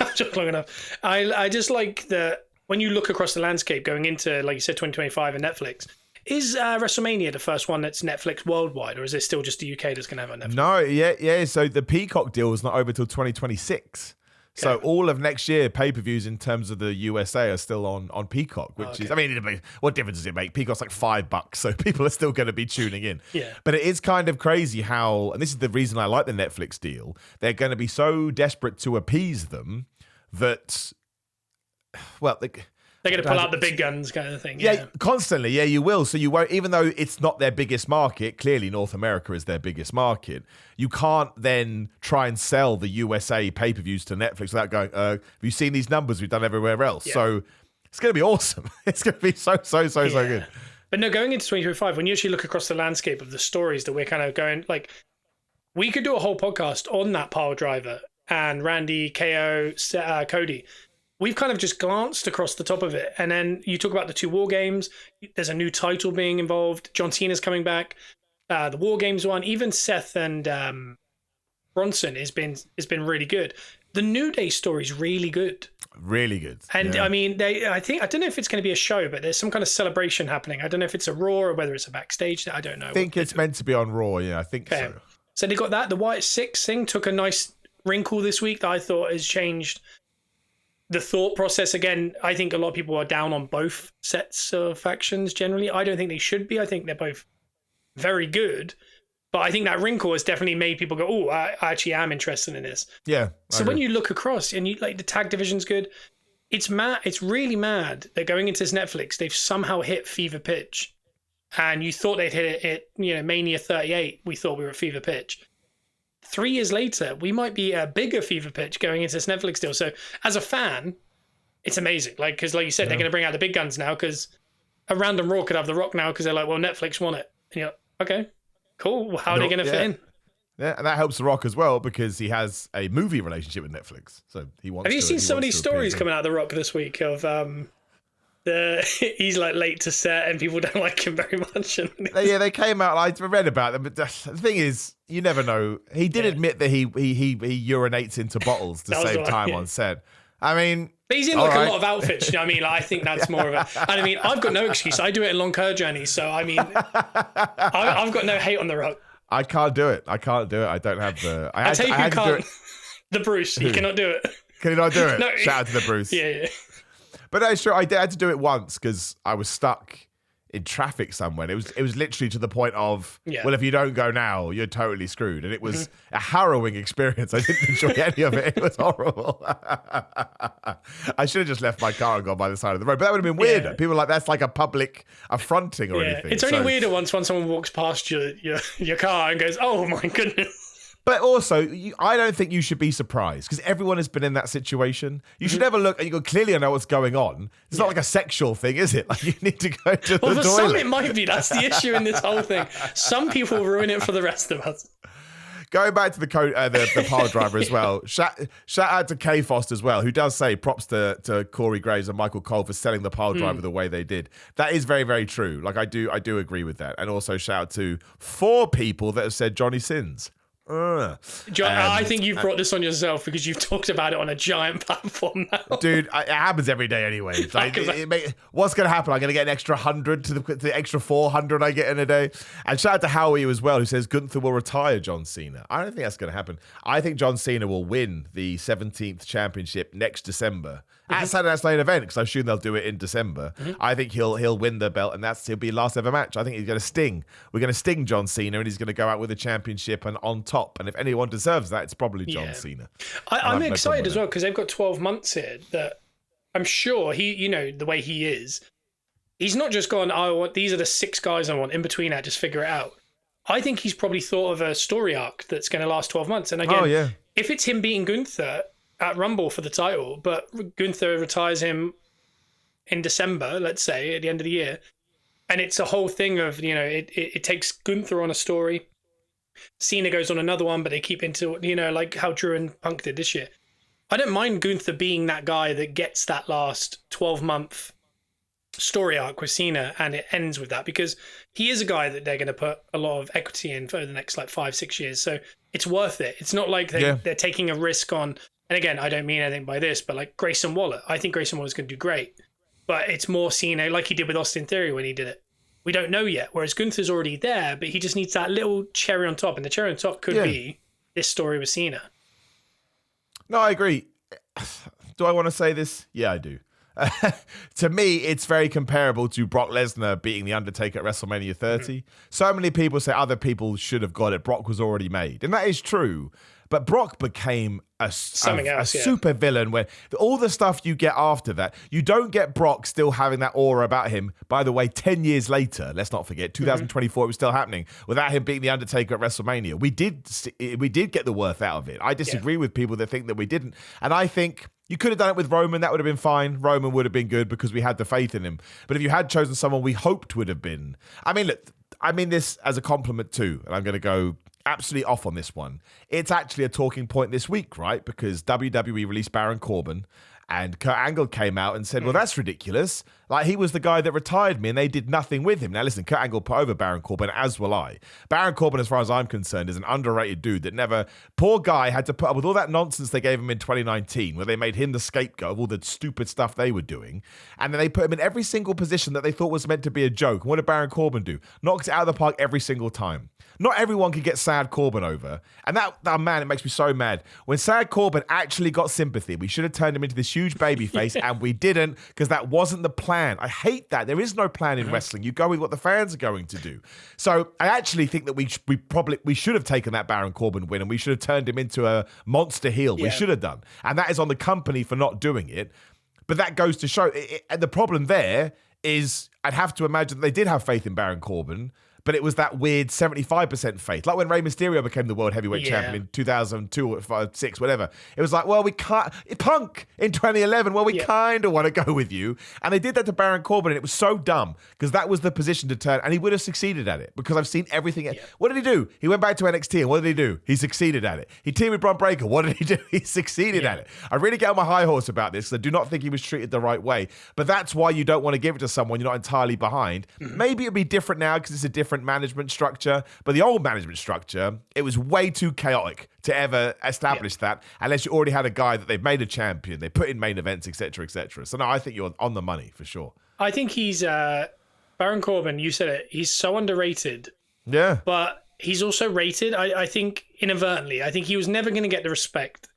Speaker 2: I've talked long enough. I just like that when you look across the landscape going into, like you said, 2025 and Netflix. Is WrestleMania the first one that's Netflix worldwide, or is it still just the UK that's going to have it on Netflix?
Speaker 1: No, yeah. So the Peacock deal is not over till 2026. So all of next year, pay-per-views in terms of the USA are still on Peacock, which is, I mean, what difference does it make? Peacock's like $5, so people are still going to be tuning in.
Speaker 2: Yeah. But
Speaker 1: it is kind of crazy how, and this is the reason I like the Netflix deal, they're going to be so desperate to appease them that, well,
Speaker 2: they're going to pull out the big guns kind of thing.
Speaker 1: Yeah, constantly. Yeah, you will. So you won't, even though it's not their biggest market, clearly North America is their biggest market, you can't then try and sell the USA pay-per-views to Netflix without going, have you seen these numbers we've done everywhere else? Yeah. So it's going to be awesome. It's going to be so good.
Speaker 2: But no, going into 2025, when you actually look across the landscape of the stories that we're kind of going, like, we could do a whole podcast on that pile driver and Randy, KO, Cody. We've kind of just glanced across the top of it. And then you talk about the 2 War Games. There's a new title being involved. John Cena's coming back. The War Games one. Even Seth and Bronson has been really good. The New Day story is really good.
Speaker 1: Really good.
Speaker 2: And I mean, I don't know if it's going to be a show, but there's some kind of celebration happening. I don't know if it's a Raw or whether it's a backstage. I don't know.
Speaker 1: I think it's meant to be on Raw. Yeah, I think so.
Speaker 2: So they got that. The White Six thing took a nice wrinkle this week that I thought has changed the thought process. Again, I think a lot of people are down on both sets of factions generally. I don't think they should be. I think they're both very good. But I think that wrinkle has definitely made people go, oh, I actually am interested in this.
Speaker 1: Yeah.
Speaker 2: So when you look across and you like the tag division's good, it's mad. It's really mad that going into this Netflix, they've somehow hit fever pitch. And you thought they'd hit it at Mania 38. We thought we were at fever pitch. 3 years later, we might be a bigger fever pitch going into this Netflix deal. So as a fan, it's amazing. Like, because like you said, they're going to bring out the big guns now because a random Raw could have The Rock now because they're like, well, Netflix want it. And you're like, okay, cool. Well, how are they going to fit in?
Speaker 1: Yeah, and that helps The Rock as well because he has a movie relationship with Netflix. So he wants.
Speaker 2: Have you seen some of these stories coming out of The Rock this week of he's like late to set and people don't like him very much?
Speaker 1: They came out. I read about them, but the thing is, you never know. He did admit that he urinates into bottles to save time on set. I mean,
Speaker 2: but he's in like a lot of outfits. You know what I mean? Like, I think that's more of a. And I mean, I've got no excuse. I do it in long hair journeys, so I mean, I've got no hate on The Rock.
Speaker 1: I can't do it. I don't have the.
Speaker 2: I tell you who can't. The Bruce. He cannot do it.
Speaker 1: Can he not do it? No. Shout out to the Bruce.
Speaker 2: Yeah.
Speaker 1: But no, sure. I had to do it once because I was stuck in traffic somewhere. It was literally to the point of, well, if you don't go now, you're totally screwed. And it was a harrowing experience. I didn't enjoy any of it. It was horrible. I should have just left my car and gone by the side of the road. But that would have been weird. People are like, that's like a public affronting or anything.
Speaker 2: It's only weirder once when someone walks past your car and goes, oh my goodness.
Speaker 1: But also, I don't think you should be surprised because everyone has been in that situation. You should never look and you go, clearly I know what's going on. It's not like a sexual thing, is it? Like you need to go to the toilet.
Speaker 2: For some it might be. That's the issue in this whole thing. Some people ruin it for the rest of us.
Speaker 1: Going back to the pile driver as well. Shout out to K Fost as well, who does say props to Corey Graves and Michael Cole for selling the pile driver the way they did. That is very, very true. Like I do agree with that. And also shout out to 4 people that have said Johnny Sins.
Speaker 2: John, I think you've brought this on yourself because you've talked about it on a giant platform now.
Speaker 1: Dude, it happens every day anyway. Like, what's going to happen? I'm going to get an extra 100 to the extra 400 I get in a day. And shout out to Howie as well, who says Gunther will retire John Cena. I don't think that's going to happen. I think John Cena will win the 17th championship next December at Saturday Night's Main Event because I assume they'll do it in December. I think he'll win the belt and he'll be his last ever match. I think he's going to sting. We're going to sting John Cena and he's going to go out with a championship and on top. And if anyone deserves that, it's probably John Cena.
Speaker 2: I'm excited as well because they've got 12 months here that I'm sure he, the way he is, he's not just gone, these are the 6 guys I want in between that, just figure it out. I think he's probably thought of a story arc that's going to last 12 months. And again, if it's him beating Gunther at Rumble for the title, but Gunther retires him in December, let's say, at the end of the year, and it's a whole thing of, it takes Gunther on a story, Cena goes on another one, but they keep into, like how Drew and Punk did this year. I don't mind Gunther being that guy that gets that last 12-month story arc with Cena and it ends with that, because he is a guy that they're going to put a lot of equity in for the next like 5-6 years. So it's worth it. It's not like they're taking a risk on, and again, I don't mean anything by this, but like Grayson Waller. I think Grayson Waller's going to do great, but it's more Cena like he did with Austin Theory when he did it. We don't know yet. Whereas Gunther's already there, but he just needs that little cherry on top. And the cherry on top could be this story with Cena.
Speaker 1: No, I agree. Do I want to say this? Yeah, I do. To me, it's very comparable to Brock Lesnar beating The Undertaker at WrestleMania 30. Mm-hmm. So many people say other people should have got it. Brock was already made. And that is true. But Brock became a super villain when all the stuff you get after that, you don't get Brock still having that aura about him. By the way, 10 years later, let's not forget, 2024, it was still happening without him beating The Undertaker at WrestleMania. We did get the worth out of it. I disagree with people that think that we didn't. And I think you could have done it with Roman. That would have been fine. Roman would have been good because we had the faith in him. But if you had chosen someone we hoped would have been, I mean, look, I mean this as a compliment too, and I'm going to go absolutely off on this one. It's actually a talking point this week, right? Because WWE released Baron Corbin and Kurt Angle came out and said, well, that's ridiculous. Like, he was the guy that retired me and they did nothing with him. Now, listen, Kurt Angle put over Baron Corbin, as will I. Baron Corbin, as far as I'm concerned, is an underrated dude that never... Poor guy had to put up with all that nonsense they gave him in 2019, where they made him the scapegoat of all the stupid stuff they were doing. And then they put him in every single position that they thought was meant to be a joke. And what did Baron Corbin do? Knocked it out of the park every single time. Not everyone could get Sad Corbin over. And that man, it makes me so mad. When Sad Corbin actually got sympathy, we should have turned him into this huge baby face, and we didn't, because that wasn't the plan. I hate that. There is no plan in wrestling. You go with what the fans are going to do. So I actually think that we should have taken that Baron Corbin win, and we should have turned him into a monster heel. We should have done. And that is on the company for not doing it. But that goes to show, and the problem there is, I'd have to imagine that they did have faith in Baron Corbin, but it was that weird 75% faith. Like when Rey Mysterio became the world heavyweight champion in 2002 or 5, 6, whatever. It was like, well, we can't... Punk in 2011, well, we kind of want to go with you. And they did that to Baron Corbin, and it was so dumb because that was the position to turn, and he would have succeeded at it because I've seen everything. What did he do? He went back to NXT, and what did he do? He succeeded at it. He teamed with Bron Breakker. What did he do? He succeeded at it. I really get on my high horse about this because I do not think he was treated the right way. But that's why you don't want to give it to someone you're not entirely behind. Maybe it'd be different now because it's a different management structure, but the old management structure, it was way too chaotic to ever establish that unless you already had a guy that they've made a champion, they put in main events, etc., etc. So no, I think you're on the money for sure.
Speaker 2: I think he's Baron Corbin, you said it, he's so underrated.
Speaker 1: Yeah.
Speaker 2: But he's also rated, I think, inadvertently. I think he was never going to get the respect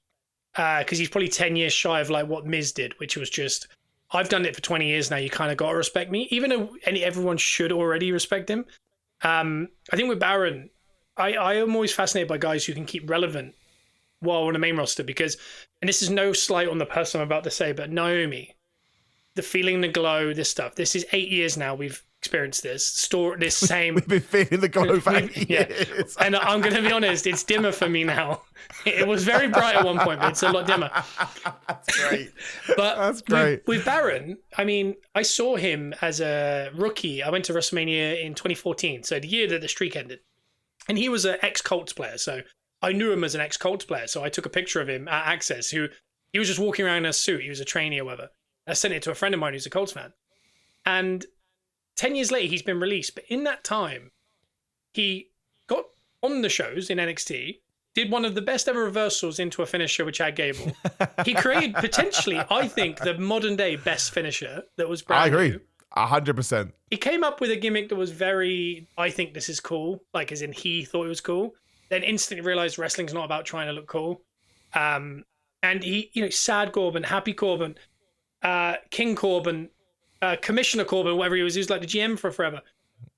Speaker 2: because he's probably 10 years shy of like what Miz did, which was just, I've done it for 20 years now, you kind of got to respect me, even though everyone should already respect him. I think with Baron, I am always fascinated by guys who can keep relevant while on the main roster because, and this is no slight on the person I'm about to say, but Naomi, the feeling the glow, this stuff, this is 8 years now we've experienced this same... We've
Speaker 1: been feeling the glow for 8 years.
Speaker 2: And I'm going to be honest, it's dimmer for me now. It was very bright at one point, but it's a lot dimmer.
Speaker 1: That's great.
Speaker 2: But
Speaker 1: that's great.
Speaker 2: With Baron, I mean, I saw him as a rookie. I went to WrestleMania in 2014, so the year that the streak ended. And he was an ex-Colts player, so I knew him as an ex-Colts player, so I took a picture of him at Access, who he was just walking around in a suit. He was a trainee or whatever. I sent it to a friend of mine who's a Colts fan. And 10 years later, he's been released. But in that time, he got on the shows in NXT, did one of the best ever reversals into a finisher with Chad Gable. He created potentially, I think, the modern day best finisher that was brand new. I agree.
Speaker 1: 100%.
Speaker 2: He came up with a gimmick that was very, I think this is cool, like as in he thought it was cool. Then instantly realized wrestling's not about trying to look cool. And he, Sad Corbin, Happy Corbin, King Corbin, Commissioner Corbin, whatever he was like the GM for forever.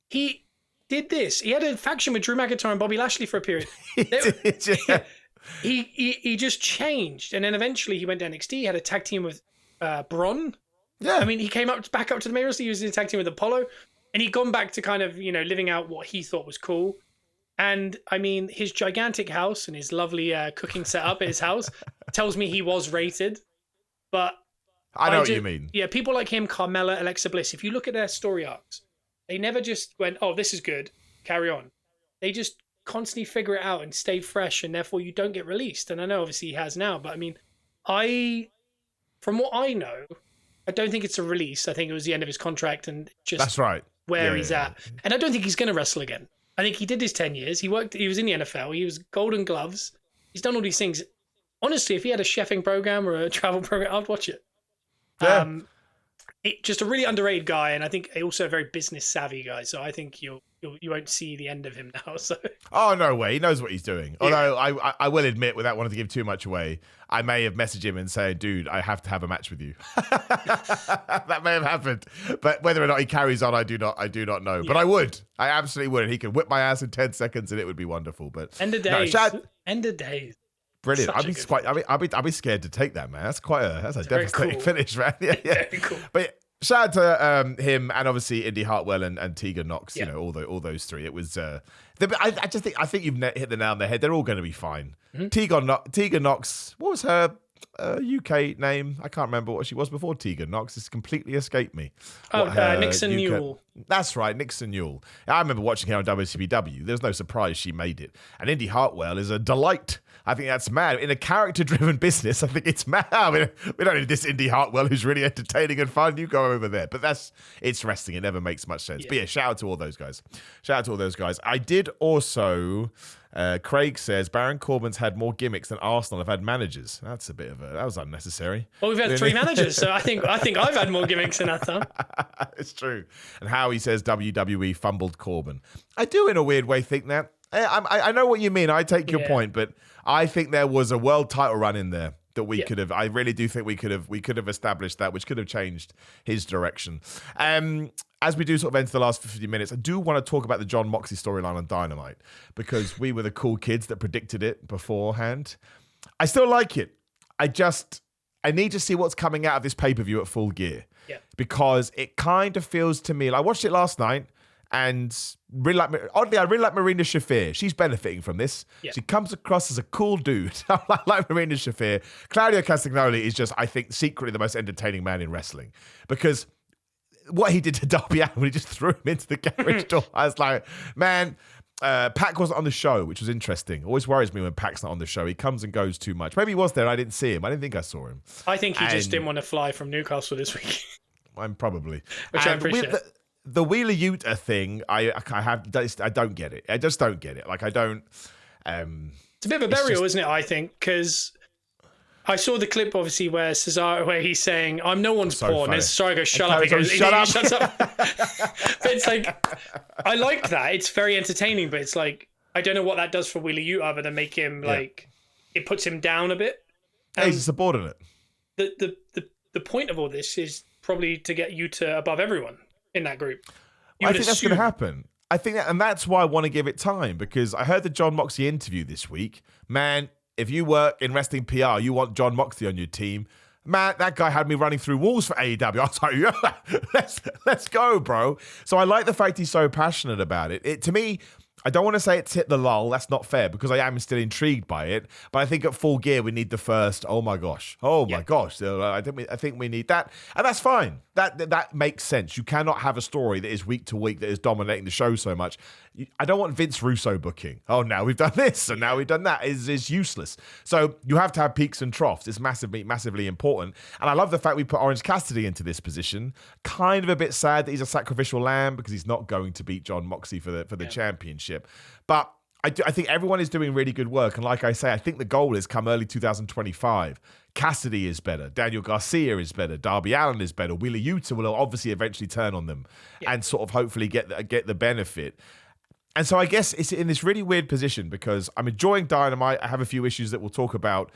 Speaker 2: He did this. He had a faction with Drew McIntyre and Bobby Lashley for a period. He just changed. And then eventually he went to NXT, he had a tag team with Braun. Yeah. I mean, he came back up to the main roster, he was in a tag team with Apollo, and he'd gone back to kind of, living out what he thought was cool. And I mean, his gigantic house and his lovely cooking setup at his house tells me he was rated. But
Speaker 1: I know what you mean.
Speaker 2: Yeah, people like him, Carmella, Alexa Bliss, if you look at their story arcs, they never just went, oh, this is good, carry on. They just constantly figure it out and stay fresh, and therefore you don't get released. And I know obviously he has now, but I mean, from what I know, I don't think it's a release. I think it was the end of his contract and just
Speaker 1: that's right.
Speaker 2: where he's at. And I don't think he's going to wrestle again. I think he did his 10 years. He was in the NFL. He was Golden Gloves. He's done all these things. Honestly, if he had a chefing program or a travel program, I'd watch it.
Speaker 1: Yeah.
Speaker 2: Just a really underrated guy, and I think also a very business savvy guy. So I think you won't see the end of him now. So.
Speaker 1: Oh, no way. He knows what he's doing. Yeah. Although I will admit, without wanting to give too much away, I may have messaged him and said, dude, I have to have a match with you. That may have happened. But whether or not he carries on, I do not know. Yeah. But I would. I absolutely would. He could whip my ass in 10 seconds and it would be wonderful. But
Speaker 2: end of days. No, end of days.
Speaker 1: Brilliant. I'd be scared to take that, man. That's a devastating finish, man. Yeah.
Speaker 2: Very cool.
Speaker 1: But shout out to him and obviously Indy Hartwell and Tegan Knox. You know, all those three. It was. I think you've hit the nail on the head. They're all going to be fine. Mm-hmm. Tegan Knox. What was her UK name? I can't remember what she was before Tegan Knox. It's completely escaped me.
Speaker 2: Nixon Newell.
Speaker 1: That's right, Nixon Newell. I remember watching her on WCW. There's no surprise she made it. And Indy Hartwell is a delight. I think that's mad. In a character-driven business, I think it's mad. I mean, we don't need this Indy Hartwell who's really entertaining and fun. You go over there. But it's wrestling. It never makes much sense. Yeah. But yeah, shout out to all those guys. I did also... Craig says Baron Corbin's had more gimmicks than Arsenal have had managers. That was unnecessary.
Speaker 2: Well, we've had 3 managers, so I think I've had more gimmicks than that time.
Speaker 1: It's true. And Howie says WWE fumbled Corbin. I do, in a weird way, think that. I know what you mean. I take your point, but I think there was a world title run in there that we could have. I really do think we could have established that, which could have changed his direction. As we do sort of enter the last 50 minutes, I do want to talk about the John Moxley storyline on Dynamite because we were the cool kids that predicted it beforehand. I still like it. I need to see what's coming out of this pay-per-view at Full Gear because it kind of feels to me like I watched it last night and I really like Marina Shafir. She's benefiting from this. Yeah. She comes across as a cool dude. I like Marina Shafir. Claudio Castagnoli is just, I think, secretly the most entertaining man in wrestling because what he did to Darby Allin when he just threw him into the garage door, I was like, man, Pac wasn't on the show, which was interesting. Always worries me when Pac's not on the show. He comes and goes too much. Maybe he was there and I didn't see him. I didn't think I saw him.
Speaker 2: I think he just didn't want to fly from Newcastle this week.
Speaker 1: I'm probably.
Speaker 2: Which I appreciate.
Speaker 1: The Wheeler Yuta thing, I don't get it. I just don't get it. Like, I don't...
Speaker 2: it's a bit of a burial, isn't it, I think? Because I saw the clip, obviously, where he's saying, I'm no one's pawn.
Speaker 1: Funny.
Speaker 2: And Cesaro goes, shut up. He goes,
Speaker 1: shut up.
Speaker 2: Shuts up. But it's like, I like that. It's very entertaining, but it's like, I don't know what that does for Wheeler Yuta other than make him, like, it puts him down a bit.
Speaker 1: He's a subordinate.
Speaker 2: The point of all this is probably to get Yuta above everyone in that group.
Speaker 1: I think that's going to happen. I think that, and that's why I want to give it time because I heard the John Moxley interview this week. Man, if you work in wrestling PR, you want John Moxley on your team. Man, that guy had me running through walls for AEW. I was like, yeah, let's go, bro. So I like the fact he's so passionate about it. To me, I don't want to say it's hit the lull. That's not fair because I am still intrigued by it. But I think at Full Gear, we need the first, oh my gosh. I think we need that. And that's fine. That makes sense. You cannot have a story that is week to week that is dominating the show so much. I don't want Vince Russo booking. Oh, now we've done this and now we've done that. Is useless. So you have to have peaks and troughs. It's massively important. And I love the fact we put Orange Cassidy into this position. Kind of a bit sad that he's a sacrificial lamb because he's not going to beat John Moxley for the championship. But I think everyone is doing really good work. And like I say, I think the goal is come early 2025. Cassidy is better. Daniel Garcia is better. Darby Allin is better. Wheeler Yuta will obviously eventually turn on them and sort of hopefully get the benefit. And so I guess it's in this really weird position because I'm enjoying Dynamite. I have a few issues that we'll talk about.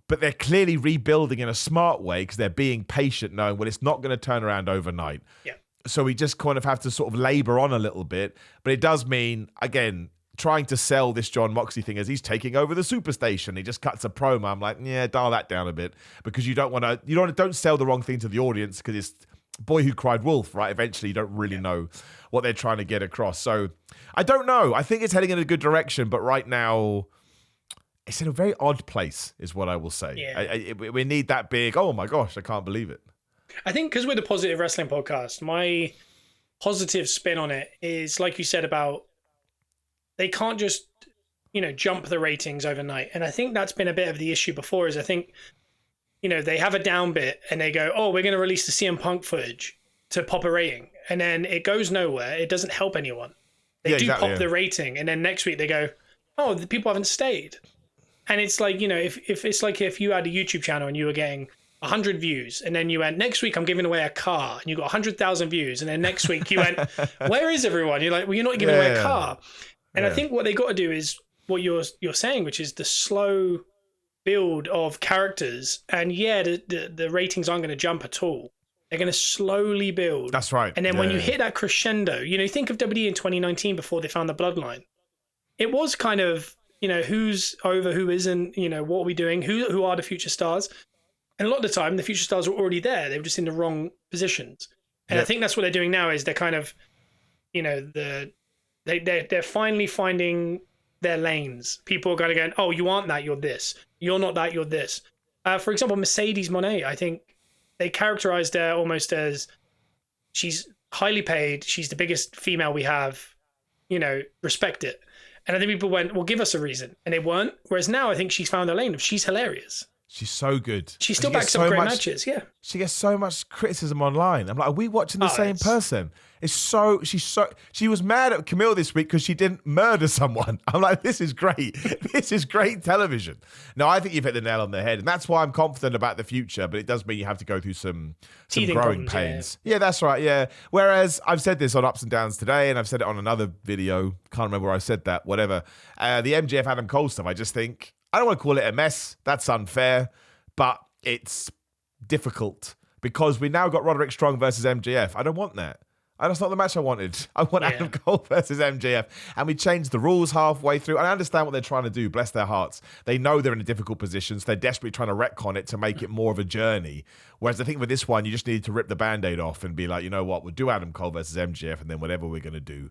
Speaker 1: But they're clearly rebuilding in a smart way because they're being patient, knowing, well, it's not going to turn around overnight. Yeah. So we just kind of have to sort of labor on a little bit. But it does mean, again, trying to sell this John Moxley thing as he's taking over the Superstation. He just cuts a promo. I'm like, yeah, dial that down a bit because you don't sell the wrong thing to the audience because boy who cried wolf, right? Eventually, you don't really know what they're trying to get across. So I don't know. I think it's heading in a good direction, but right now it's in a very odd place, is what I will say.
Speaker 2: Yeah.
Speaker 1: We need that big, oh my gosh, I can't believe it.
Speaker 2: I think because we're the Positive Wrestling Podcast, my positive spin on it is, like you said, about they can't just, jump the ratings overnight. And I think that's been a bit of the issue before, is I think, they have a down bit and they go, oh, we're going to release the CM Punk footage to pop a rating. And then it goes nowhere. It doesn't help anyone. They pop the rating. And then next week they go, oh, the people haven't stayed. And it's like, if it's like if you had a YouTube channel and you were getting 100 views, and then you went, next week I'm giving away a car, and you got 100,000 views, and then next week you went, where is everyone? You're like, well, you're not giving away a car. And I think what they got to do is what you're saying, which is the slow build of characters. And the ratings aren't going to jump at all. They're going to slowly build.
Speaker 1: That's right.
Speaker 2: And then when you hit that crescendo, think of WWE in 2019 before they found the Bloodline. It was kind of, who's over, who isn't, what are we doing? Who are the future stars? And a lot of the time, the future stars were already there. They were just in the wrong positions. And I think that's what they're doing now, is they're kind of, they're finally finding their lanes. People are kind of going, oh, you aren't that, you're this. You're not that, you're this. For example, Mercedes Moné, I think they characterized her almost as, she's highly paid, she's the biggest female we have, respect it. And I think people went, well, give us a reason. And they weren't. Whereas now I think she's found her lane of, she's hilarious.
Speaker 1: She's so good.
Speaker 2: She still backs up great matches, yeah.
Speaker 1: She gets so much criticism online. I'm like, are we watching the same person? She was mad at Camille this week because she didn't murder someone. I'm like, this is great. This is great television. No, I think you've hit the nail on the head. And that's why I'm confident about the future, but it does mean you have to go through some growing pains. Yeah, that's right, yeah. Whereas I've said this on Ups and Downs today, and I've said it on another video. Can't remember where I said that, whatever. The MJF Adam Cole stuff, I just think, I don't want to call it a mess. That's unfair, but it's difficult because we now got Roderick Strong versus MJF. I don't want that. That's not the match I wanted. I want Adam Cole versus MJF. And we changed the rules halfway through. And I understand what they're trying to do. Bless their hearts. They know they're in a difficult position, so they're desperately trying to retcon it to make it more of a journey. Whereas I think with this one, you just need to rip the Band-Aid off and be like, you know what, we'll do Adam Cole versus MJF, and then whatever we're going to do,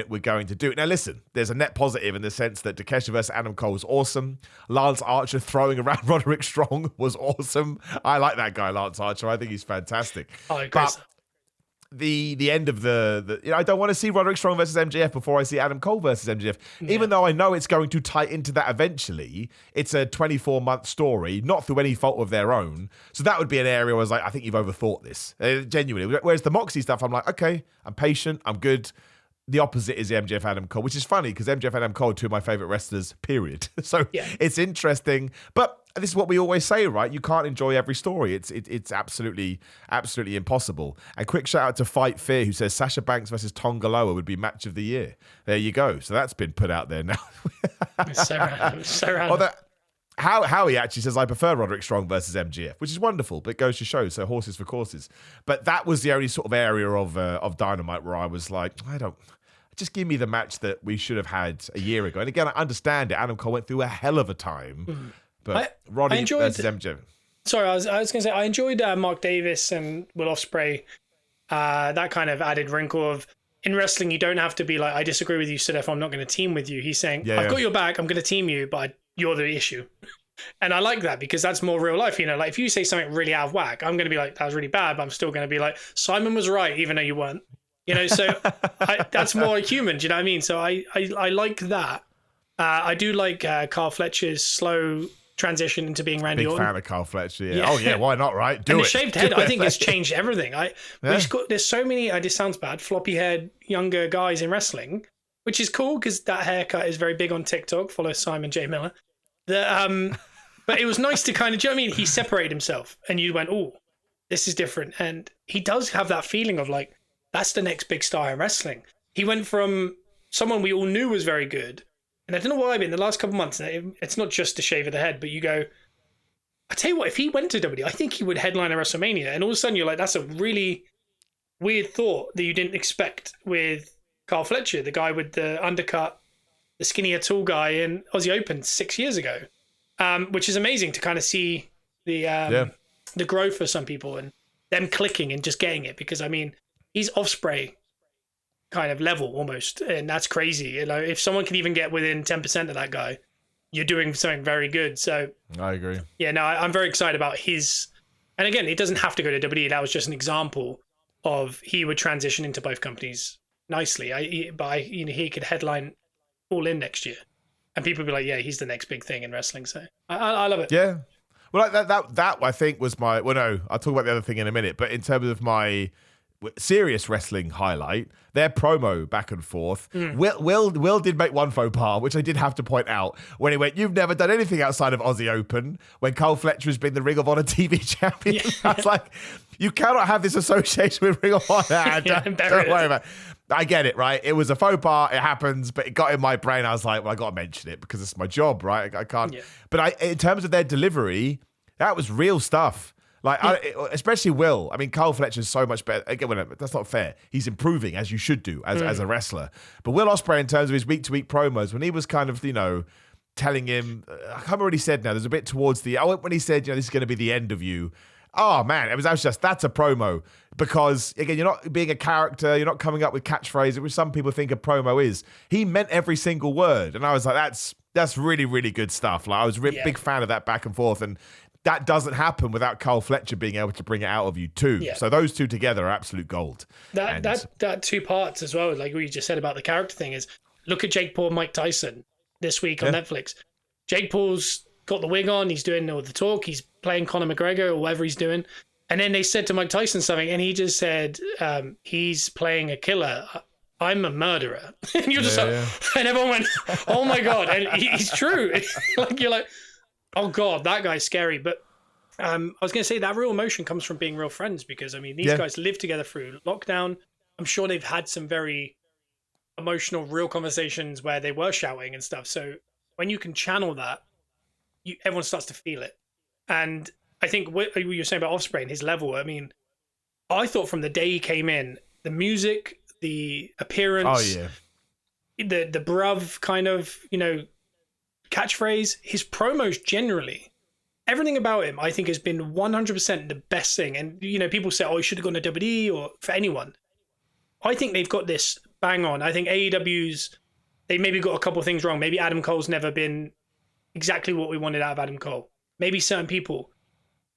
Speaker 1: we're going to do it. Now listen, there's a net positive in the sense that Takeshita versus Adam Cole was awesome. Lance Archer throwing around Roderick Strong was awesome. I like that guy, Lance Archer. I think he's fantastic.
Speaker 2: I agree.
Speaker 1: But the end of I don't want to see Roderick Strong versus MJF before I see Adam Cole versus MJF. Even though I know it's going to tie into that eventually, it's a 24-month story, not through any fault of their own. So that would be an area where I was like, I think you've overthought this, genuinely. Whereas the Moxie stuff, I'm like, okay, I'm patient, I'm good. The opposite is MJF Adam Cole, which is funny because MJF and Adam Cole are two of my favorite wrestlers, period. So it's interesting. But this is what we always say, right? You can't enjoy every story. It's absolutely impossible. And quick shout out to Fight Fear, who says Sasha Banks versus Tonga Loa would be match of the year. There you go. So that's been put out there now.
Speaker 2: So random.
Speaker 1: Howie actually says, I prefer Roderick Strong versus MGF, which is wonderful, but it goes to show, so horses for courses. But that was the only sort of area of Dynamite where I was like, just give me the match that we should have had a year ago. And again, I understand it. Adam Cole went through a hell of a time, but Roddy versus MJF.
Speaker 2: Sorry, I was going to say, I enjoyed Mark Davis and Will Ospreay. That kind of added wrinkle of, in wrestling, you don't have to be like, I disagree with you, so therefore I'm not going to team with you. He's saying, I've got your back, I'm going to team you, but you're the issue. And I like that because that's more real life. Like if you say something really out of whack, I'm going to be like, that was really bad, but I'm still going to be like, Simon was right, even though you weren't. So that's more human. Do you know what I mean? So I like that. I do like Carl Fletcher's slow transition into being Randy Orton.
Speaker 1: Big fan of Carl Fletcher, yeah. Oh, yeah, why not, right?
Speaker 2: The shaved head, I think, has changed everything. There's so many, this sounds bad, floppy-haired younger guys in wrestling, which is cool because that haircut is very big on TikTok. Follow Simon J. Miller. But it was nice to kind of, do you know what I mean? He separated himself and you went, oh, this is different. And he does have that feeling of like, that's the next big star in wrestling. He went from someone we all knew was very good. And I don't know why, but in the last couple of months, it's not just the shave of the head, but you go, I tell you what, if he went to WWE, I think he would headline a WrestleMania. And all of a sudden you're like, that's a really weird thought that you didn't expect with Carl Fletcher, the guy with the undercut, the skinnier tall guy in Aussie Open 6 years ago, which is amazing to kind of see the growth for some people. And them clicking and just getting it, because I mean, he's Ospreay kind of level almost, and that's crazy. You know, if someone can even get within 10% of that guy, you're doing something very good. So
Speaker 1: I agree.
Speaker 2: Yeah, no, I'm very excited about his. And again, it doesn't have to go to WWE. That was just an example of he would transition into both companies nicely. He could headline All In next year, and people would be like, yeah, he's the next big thing in wrestling. So I love it.
Speaker 1: Yeah. Well, that I think was my. Well, no, I'll talk about the other thing in a minute. But in terms of my serious wrestling highlight, their promo back and forth. Will did make one faux pas, which I did have to point out, when he went, "You've never done anything outside of Aussie Open," when Cole Fletcher has been the Ring of Honor TV champion. Yeah. I was like, you cannot have this association with Ring of Honor. Don't worry about it. I get it, right? It was a faux pas. It happens, but it got in my brain. I was like, well, I got to mention it because it's my job, right? I can't. Yeah. But in terms of their delivery, that was real stuff. Like, especially Will. I mean, Cole Fletcher's so much better. Again, that's not fair. He's improving, as you should do, as a wrestler. But Will Ospreay, in terms of his week-to-week promos, when he was kind of, telling him, I can't remember what he said now. There's a bit towards when he said, this is going to be the end of you. Oh, man, that's a promo. Because, again, you're not being a character. You're not coming up with catchphrases, which some people think a promo is. He meant every single word. And I was like, that's really, really good stuff. Like, I was a big fan of that back and forth. And that doesn't happen without Cole Fletcher being able to bring it out of you too. Yeah. So those two together are absolute gold. That two parts as well, like what you just said about the character thing, is look at Jake Paul, Mike Tyson this week on Netflix. Jake Paul's got the wig on, he's doing all the talk, he's playing Conor McGregor or whatever he's doing. And then they said to Mike Tyson something, and he just said, he's playing a killer. I'm a murderer. And you're just and everyone went, oh my God. And he's true. Like, you're like, oh God, that guy's scary. But I was going to say that real emotion comes from being real friends, because I mean, these guys lived together through lockdown. I'm sure they've had some very emotional, real conversations where they were shouting and stuff. So when you can channel that, everyone starts to feel it. And I think what you were saying about Ospreay and his level, I mean, I thought from the day he came in, the music, the appearance, the bruv kind of, catchphrase, his promos generally, everything about him, I think, has been 100% the best thing. And, people say, oh, he should have gone to WWE, or for anyone. I think they've got this bang on. I think AEW's, they maybe got a couple of things wrong. Maybe Adam Cole's never been exactly what we wanted out of Adam Cole. Maybe certain people.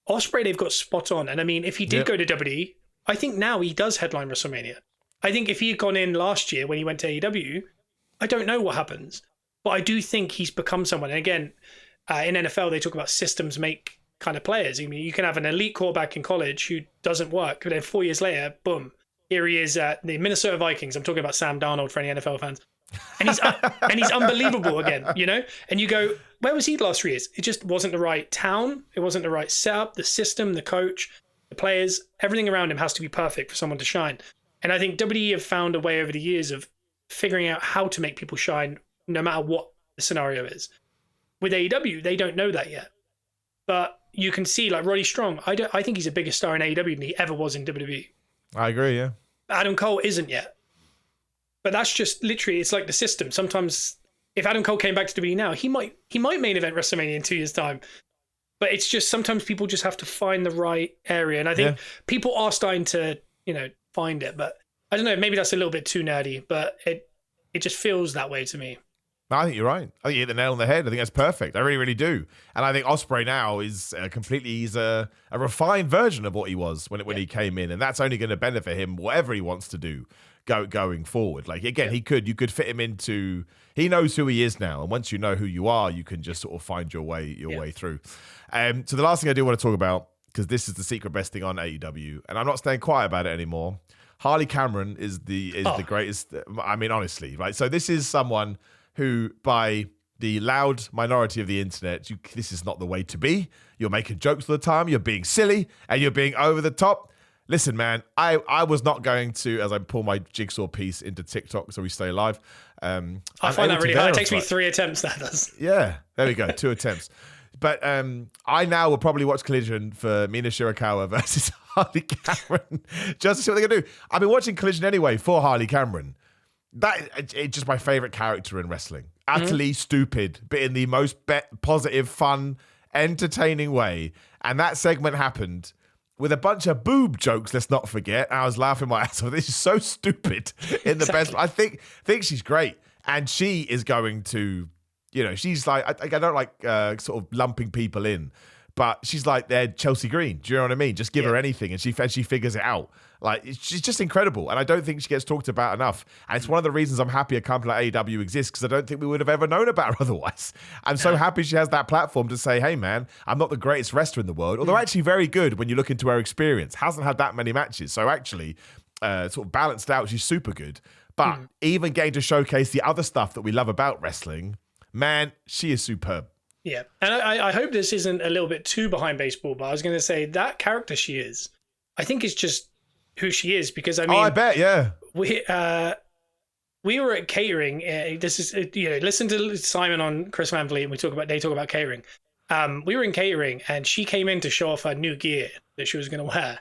Speaker 1: Ospreay, they've got spot on. And I mean, if he did go to WWE, I think now he does headline WrestleMania. I think if he had gone in last year when he went to AEW, I don't know what happens. But I do think he's become someone. And again, in NFL, they talk about systems make kind of players. I mean, you can have an elite quarterback in college who doesn't work, but then 4 years later, boom, here he is at the Minnesota Vikings. I'm talking about Sam Darnold for any NFL fans. And he's unbelievable again, And you go, where was he the last 3 years? It just wasn't the right town. It wasn't the right setup, the system, the coach, the players. Everything around him has to be perfect for someone to shine. And I think WWE have found a way over the years of figuring out how to make people shine no matter what the scenario is. With AEW, they don't know that yet. But you can see, like Roddy Strong, I think he's a bigger star in AEW than he ever was in WWE. I agree, yeah.
Speaker 2: Adam Cole isn't yet. But that's just literally, it's like the system. Sometimes if Adam Cole came back to WWE now, he might main event WrestleMania in 2 years' time. But it's just sometimes people just have to find the right area. And I think people are starting to, find it. But I don't know, maybe that's a little bit too nerdy, but it just feels that way to me.
Speaker 1: I think you're right. I think you hit the nail on the head. I think that's perfect. I really, really do. And I think Ospreay now is he's a refined version of what he was when he came in. And that's only going to benefit him, whatever he wants to do going forward. Like, again, you could fit him into, he knows who he is now. And once you know who you are, you can just sort of find your way through. So the last thing I do want to talk about, because this is the secret best thing on AEW, and I'm not staying quiet about it anymore. Harley Cameron is the greatest. I mean, honestly, right? So this is someone who, by the loud minority of the internet, this is not the way to be. You're making jokes all the time. You're being silly and you're being over the top. Listen, man, I was not going to, as I pull my jigsaw piece into TikTok so we stay alive.
Speaker 2: I find that really hard. It takes me 3 attempts, that does.
Speaker 1: Yeah, there we go, 2 attempts. But I now will probably watch Collision for Mina Shirakawa versus Harley Cameron just to see what they're going to do. I've been watching Collision anyway for Harley Cameron. It's just my favorite character in wrestling. Utterly stupid, but in the most positive, fun, entertaining way. And that segment happened. with a bunch of boob jokes, let's not forget. I was laughing my ass off. This is so stupid in the best. I think she's great. And she is going to, she's like, I don't like sort of lumping people in, but she's like their Chelsea Green. Do you know what I mean? Just give her anything and she figures it out. Like, she's just incredible. And I don't think she gets talked about enough. And it's one of the reasons I'm happy a company like AEW exists, because I don't think we would have ever known about her otherwise. I'm so happy she has that platform to say, hey, man, I'm not the greatest wrestler in the world, although actually very good when you look into her experience. Hasn't had that many matches. So actually, sort of balanced out, she's super good. But even getting to showcase the other stuff that we love about wrestling, man, she is superb.
Speaker 2: Yeah. And I hope this isn't a little bit too behind baseball, but I was going to say that character she is, I think is just who she is, because I mean,
Speaker 1: I bet, yeah.
Speaker 2: We were at catering. This is listen to Simon on Chris Van Vliet, and they talk about catering. We were in catering, and she came in to show off her new gear that she was going to wear,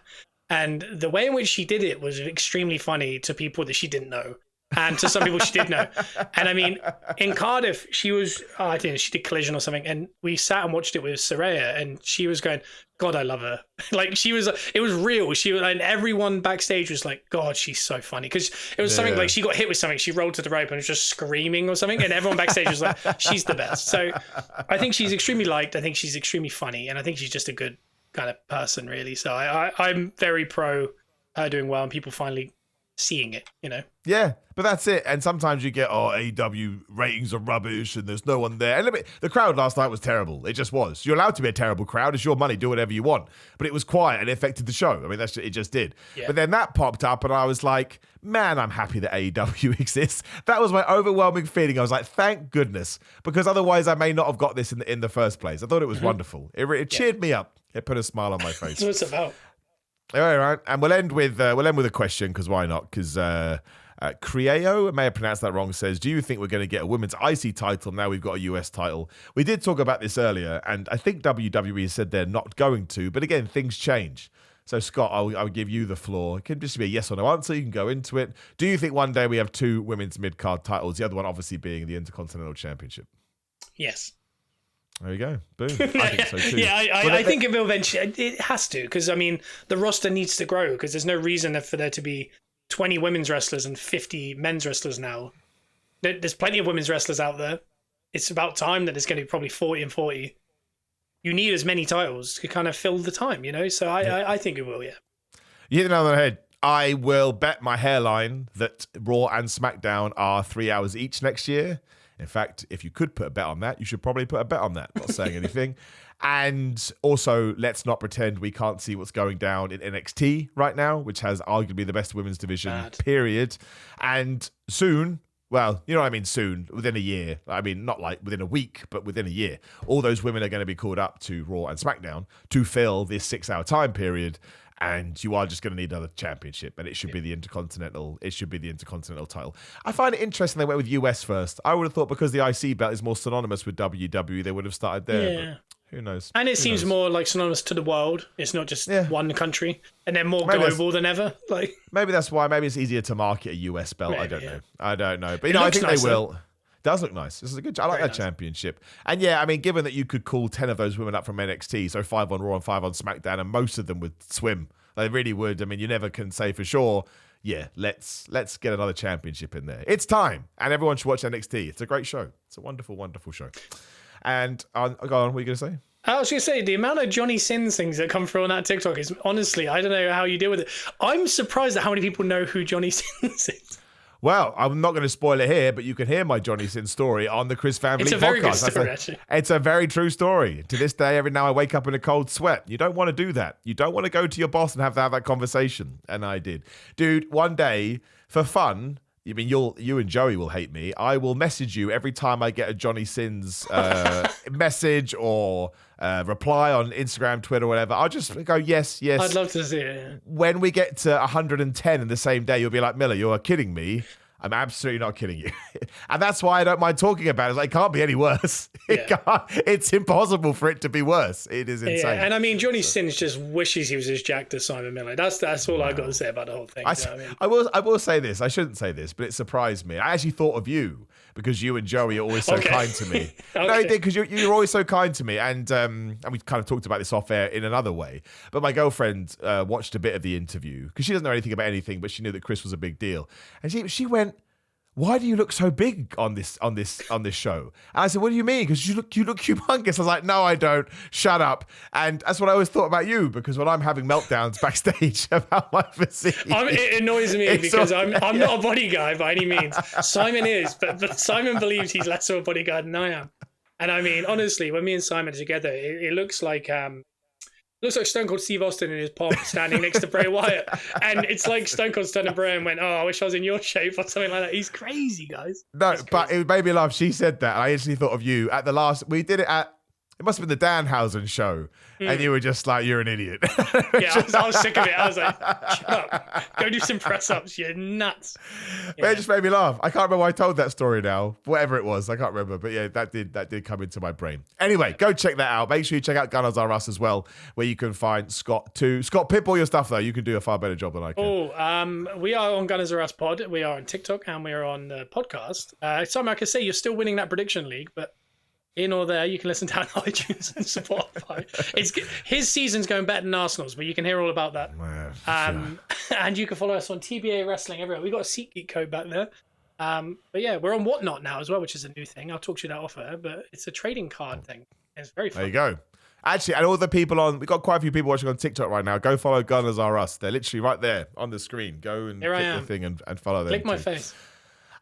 Speaker 2: and the way in which she did it was extremely funny to people that she didn't know, and to some people she did know. And I mean, in Cardiff, she was I think she did Collision or something, and we sat and watched it with Saraya, and she was going, God, I love her. Like, it was real. She was, and everyone backstage was like, God, she's so funny. Because it was something like she got hit with something. She rolled to the rope and was just screaming or something. And everyone backstage was like, she's the best. So I think she's extremely liked. I think she's extremely funny. And I think she's just a good kind of person, really. So I'm very pro her doing well and people finally seeing it,
Speaker 1: Yeah, but that's it. And sometimes you get, AEW ratings are rubbish and there's no one there. And the crowd last night was terrible. It just was. You're allowed to be a terrible crowd. It's your money. Do whatever you want. But it was quiet and it affected the show. I mean, it just did. Yeah. But then that popped up and I was like, man, I'm happy that AEW exists. That was my overwhelming feeling. I was like, thank goodness. Because otherwise I may not have got this in the first place. I thought it was wonderful. It cheered me up. It put a smile on my face.
Speaker 2: That's what it's about.
Speaker 1: All right, and we'll end with a question, because why not? Because Crieo, I may have pronounced that wrong, says, do you think we're going to get a women's IC title now we've got a US title? We did talk about this earlier, and I think WWE said they're not going to, but again, things change. So, Scott, I'll give you the floor. It can just be a yes or no answer. You can go into it. Do you think one day we have two women's mid-card titles, the other one obviously being the Intercontinental Championship?
Speaker 2: Yes.
Speaker 1: There you go. Boom. I think so too.
Speaker 2: Yeah, I think it will eventually. It has to, because I mean, the roster needs to grow, because there's no reason for there to be 20 women's wrestlers and 50 men's wrestlers now. There's plenty of women's wrestlers out there. It's about time that there's going to be probably 40 and 40. You need as many titles to kind of fill the time, So I think it will, yeah. You
Speaker 1: hit the nail on the head. I will bet my hairline that Raw and SmackDown are 3 hours each next year. In fact, if you could put a bet on that, you should probably put a bet on that. Not saying anything. And also, let's not pretend we can't see what's going down in NXT right now, which has arguably the best women's division, period. And soon, well, you know what I mean, soon, within a year. I mean, not like within a week, but within a year. All those women are going to be called up to Raw and SmackDown to fill this 6-hour time period. And you are just going to need another championship, and it should be the Intercontinental. It should be the Intercontinental title. I find it interesting they went with US first. I would have thought because the IC belt is more synonymous with WWE, they would have started there. Yeah. But who knows?
Speaker 2: And it seems more like synonymous to the world. It's not just one country, and they're more global than ever. Like,
Speaker 1: maybe that's why. Maybe it's easier to market a US belt. Maybe, I don't know. But I think they will. Does look nice. This is a good. I like that championship. And yeah, I mean, given that you could call 10 of those women up from NXT, so 5 on Raw and 5 on SmackDown, and most of them would swim. They really would. I mean, you never can say for sure. Yeah, let's get another championship in there. It's time, and everyone should watch NXT. It's a great show. It's a wonderful, wonderful show. And go on. What are you going to say?
Speaker 2: I was going to say, the amount of Johnny Sins things that come through on that TikTok is, honestly, I don't know how you deal with it. I'm surprised at how many people know who Johnny Sins is.
Speaker 1: Well, I'm not going to spoil it here, but you can hear my Johnny Sins story on the Chris Van Vliet podcast.
Speaker 2: It's a very good story, actually.
Speaker 1: It's a very true story. To this day, every now I wake up in a cold sweat. You don't want to do that. You don't want to go to your boss and have to have that conversation. And I did. Dude, one day, for fun, I mean, you and Joey will hate me. I will message you every time I get a Johnny Sins message or reply on Instagram, Twitter, whatever. I'll just go, yes.
Speaker 2: I'd love to see it.
Speaker 1: When we get to 110 in the same day, you'll be like, Miller, you're kidding me. I'm absolutely not kidding you. And that's why I don't mind talking about it. It's like, it can't be any worse. It's impossible for it to be worse. It is insane.
Speaker 2: Yeah. And I mean, Johnny Sins just wishes he was as jacked as Simon Miller. That's all I got to say about the whole thing.
Speaker 1: I will say this. I shouldn't say this, but it surprised me. I actually thought of you because you and Joey are always so kind to me.
Speaker 2: Okay.
Speaker 1: No, it did, because you're always so kind to me. And we kind of talked about this off air in another way. But my girlfriend watched a bit of the interview because she doesn't know anything about anything, but she knew that Chris was a big deal. And she went, "Why do you look so big on this show?" And I said, "What do you mean?" Because you look humongous. I was like, "No, I don't. Shut up." And that's what I always thought about you, because when I'm having meltdowns backstage about my physique,
Speaker 2: it annoys me because I'm not a body guy by any means. Simon is, but Simon believes he's less of a body guy than I am. And I mean, honestly, when me and Simon are together, it looks like Stone Cold Steve Austin in his pop standing next to Bray Wyatt. And it's like Stone Cold turned to Bray and went, "Oh, I wish I was in your shape," or something like that. He's crazy, guys.
Speaker 1: No, but it made me laugh. She said that. And I instantly thought of you at the last. We did it at. It must have been the Danhausen show. And you were just like, "You're an idiot."
Speaker 2: Yeah, I was sick of it. I was like, "Shut up. Go do some press-ups. You're nuts."
Speaker 1: But it just made me laugh. I can't remember why I told that story now. Whatever it was, I can't remember. But yeah, that did come into my brain. Anyway, go check that out. Make sure you check out Gunners R Us as well, where you can find Scott too. Scott, pip all your stuff though. You can do a far better job than I can.
Speaker 2: We are on Gunners R Us Pod. We are on TikTok and we are on the podcast. Something I can say, you're still winning that prediction league, but in or there, you can listen down on iTunes and Spotify. His season's going better than Arsenal's, but you can hear all about that. And you can follow us on TBA Wrestling everywhere. We've got a SeatGeek code back there. But yeah, we're on Whatnot now as well, which is a new thing. I'll talk to you that off air, but it's a trading card thing. It's very fun.
Speaker 1: There you go. Actually, and all the people we've got quite a few people watching on TikTok right now. Go follow Gunners R Us. They're literally right there on the screen. Go and click the thing and follow them.
Speaker 2: Click my face.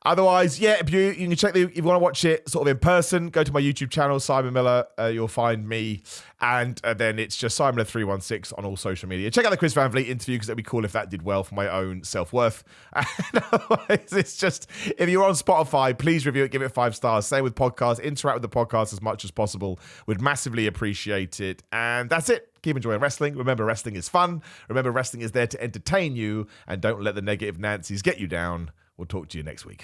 Speaker 1: Otherwise, yeah, if you can check if you want to watch it sort of in person, go to my YouTube channel, Simon Miller. You'll find me. And then it's just Simon316 on all social media. Check out the Chris Van Vliet interview, because it'd be cool if that did well for my own self-worth. And otherwise, it's just, if you're on Spotify, please review it, give it 5 stars. Same with podcasts. Interact with the podcast as much as possible. Would massively appreciate it. And that's it. Keep enjoying wrestling. Remember, wrestling is fun. Remember, wrestling is there to entertain you. And don't let the negative Nancy's get you down. We'll talk to you next week.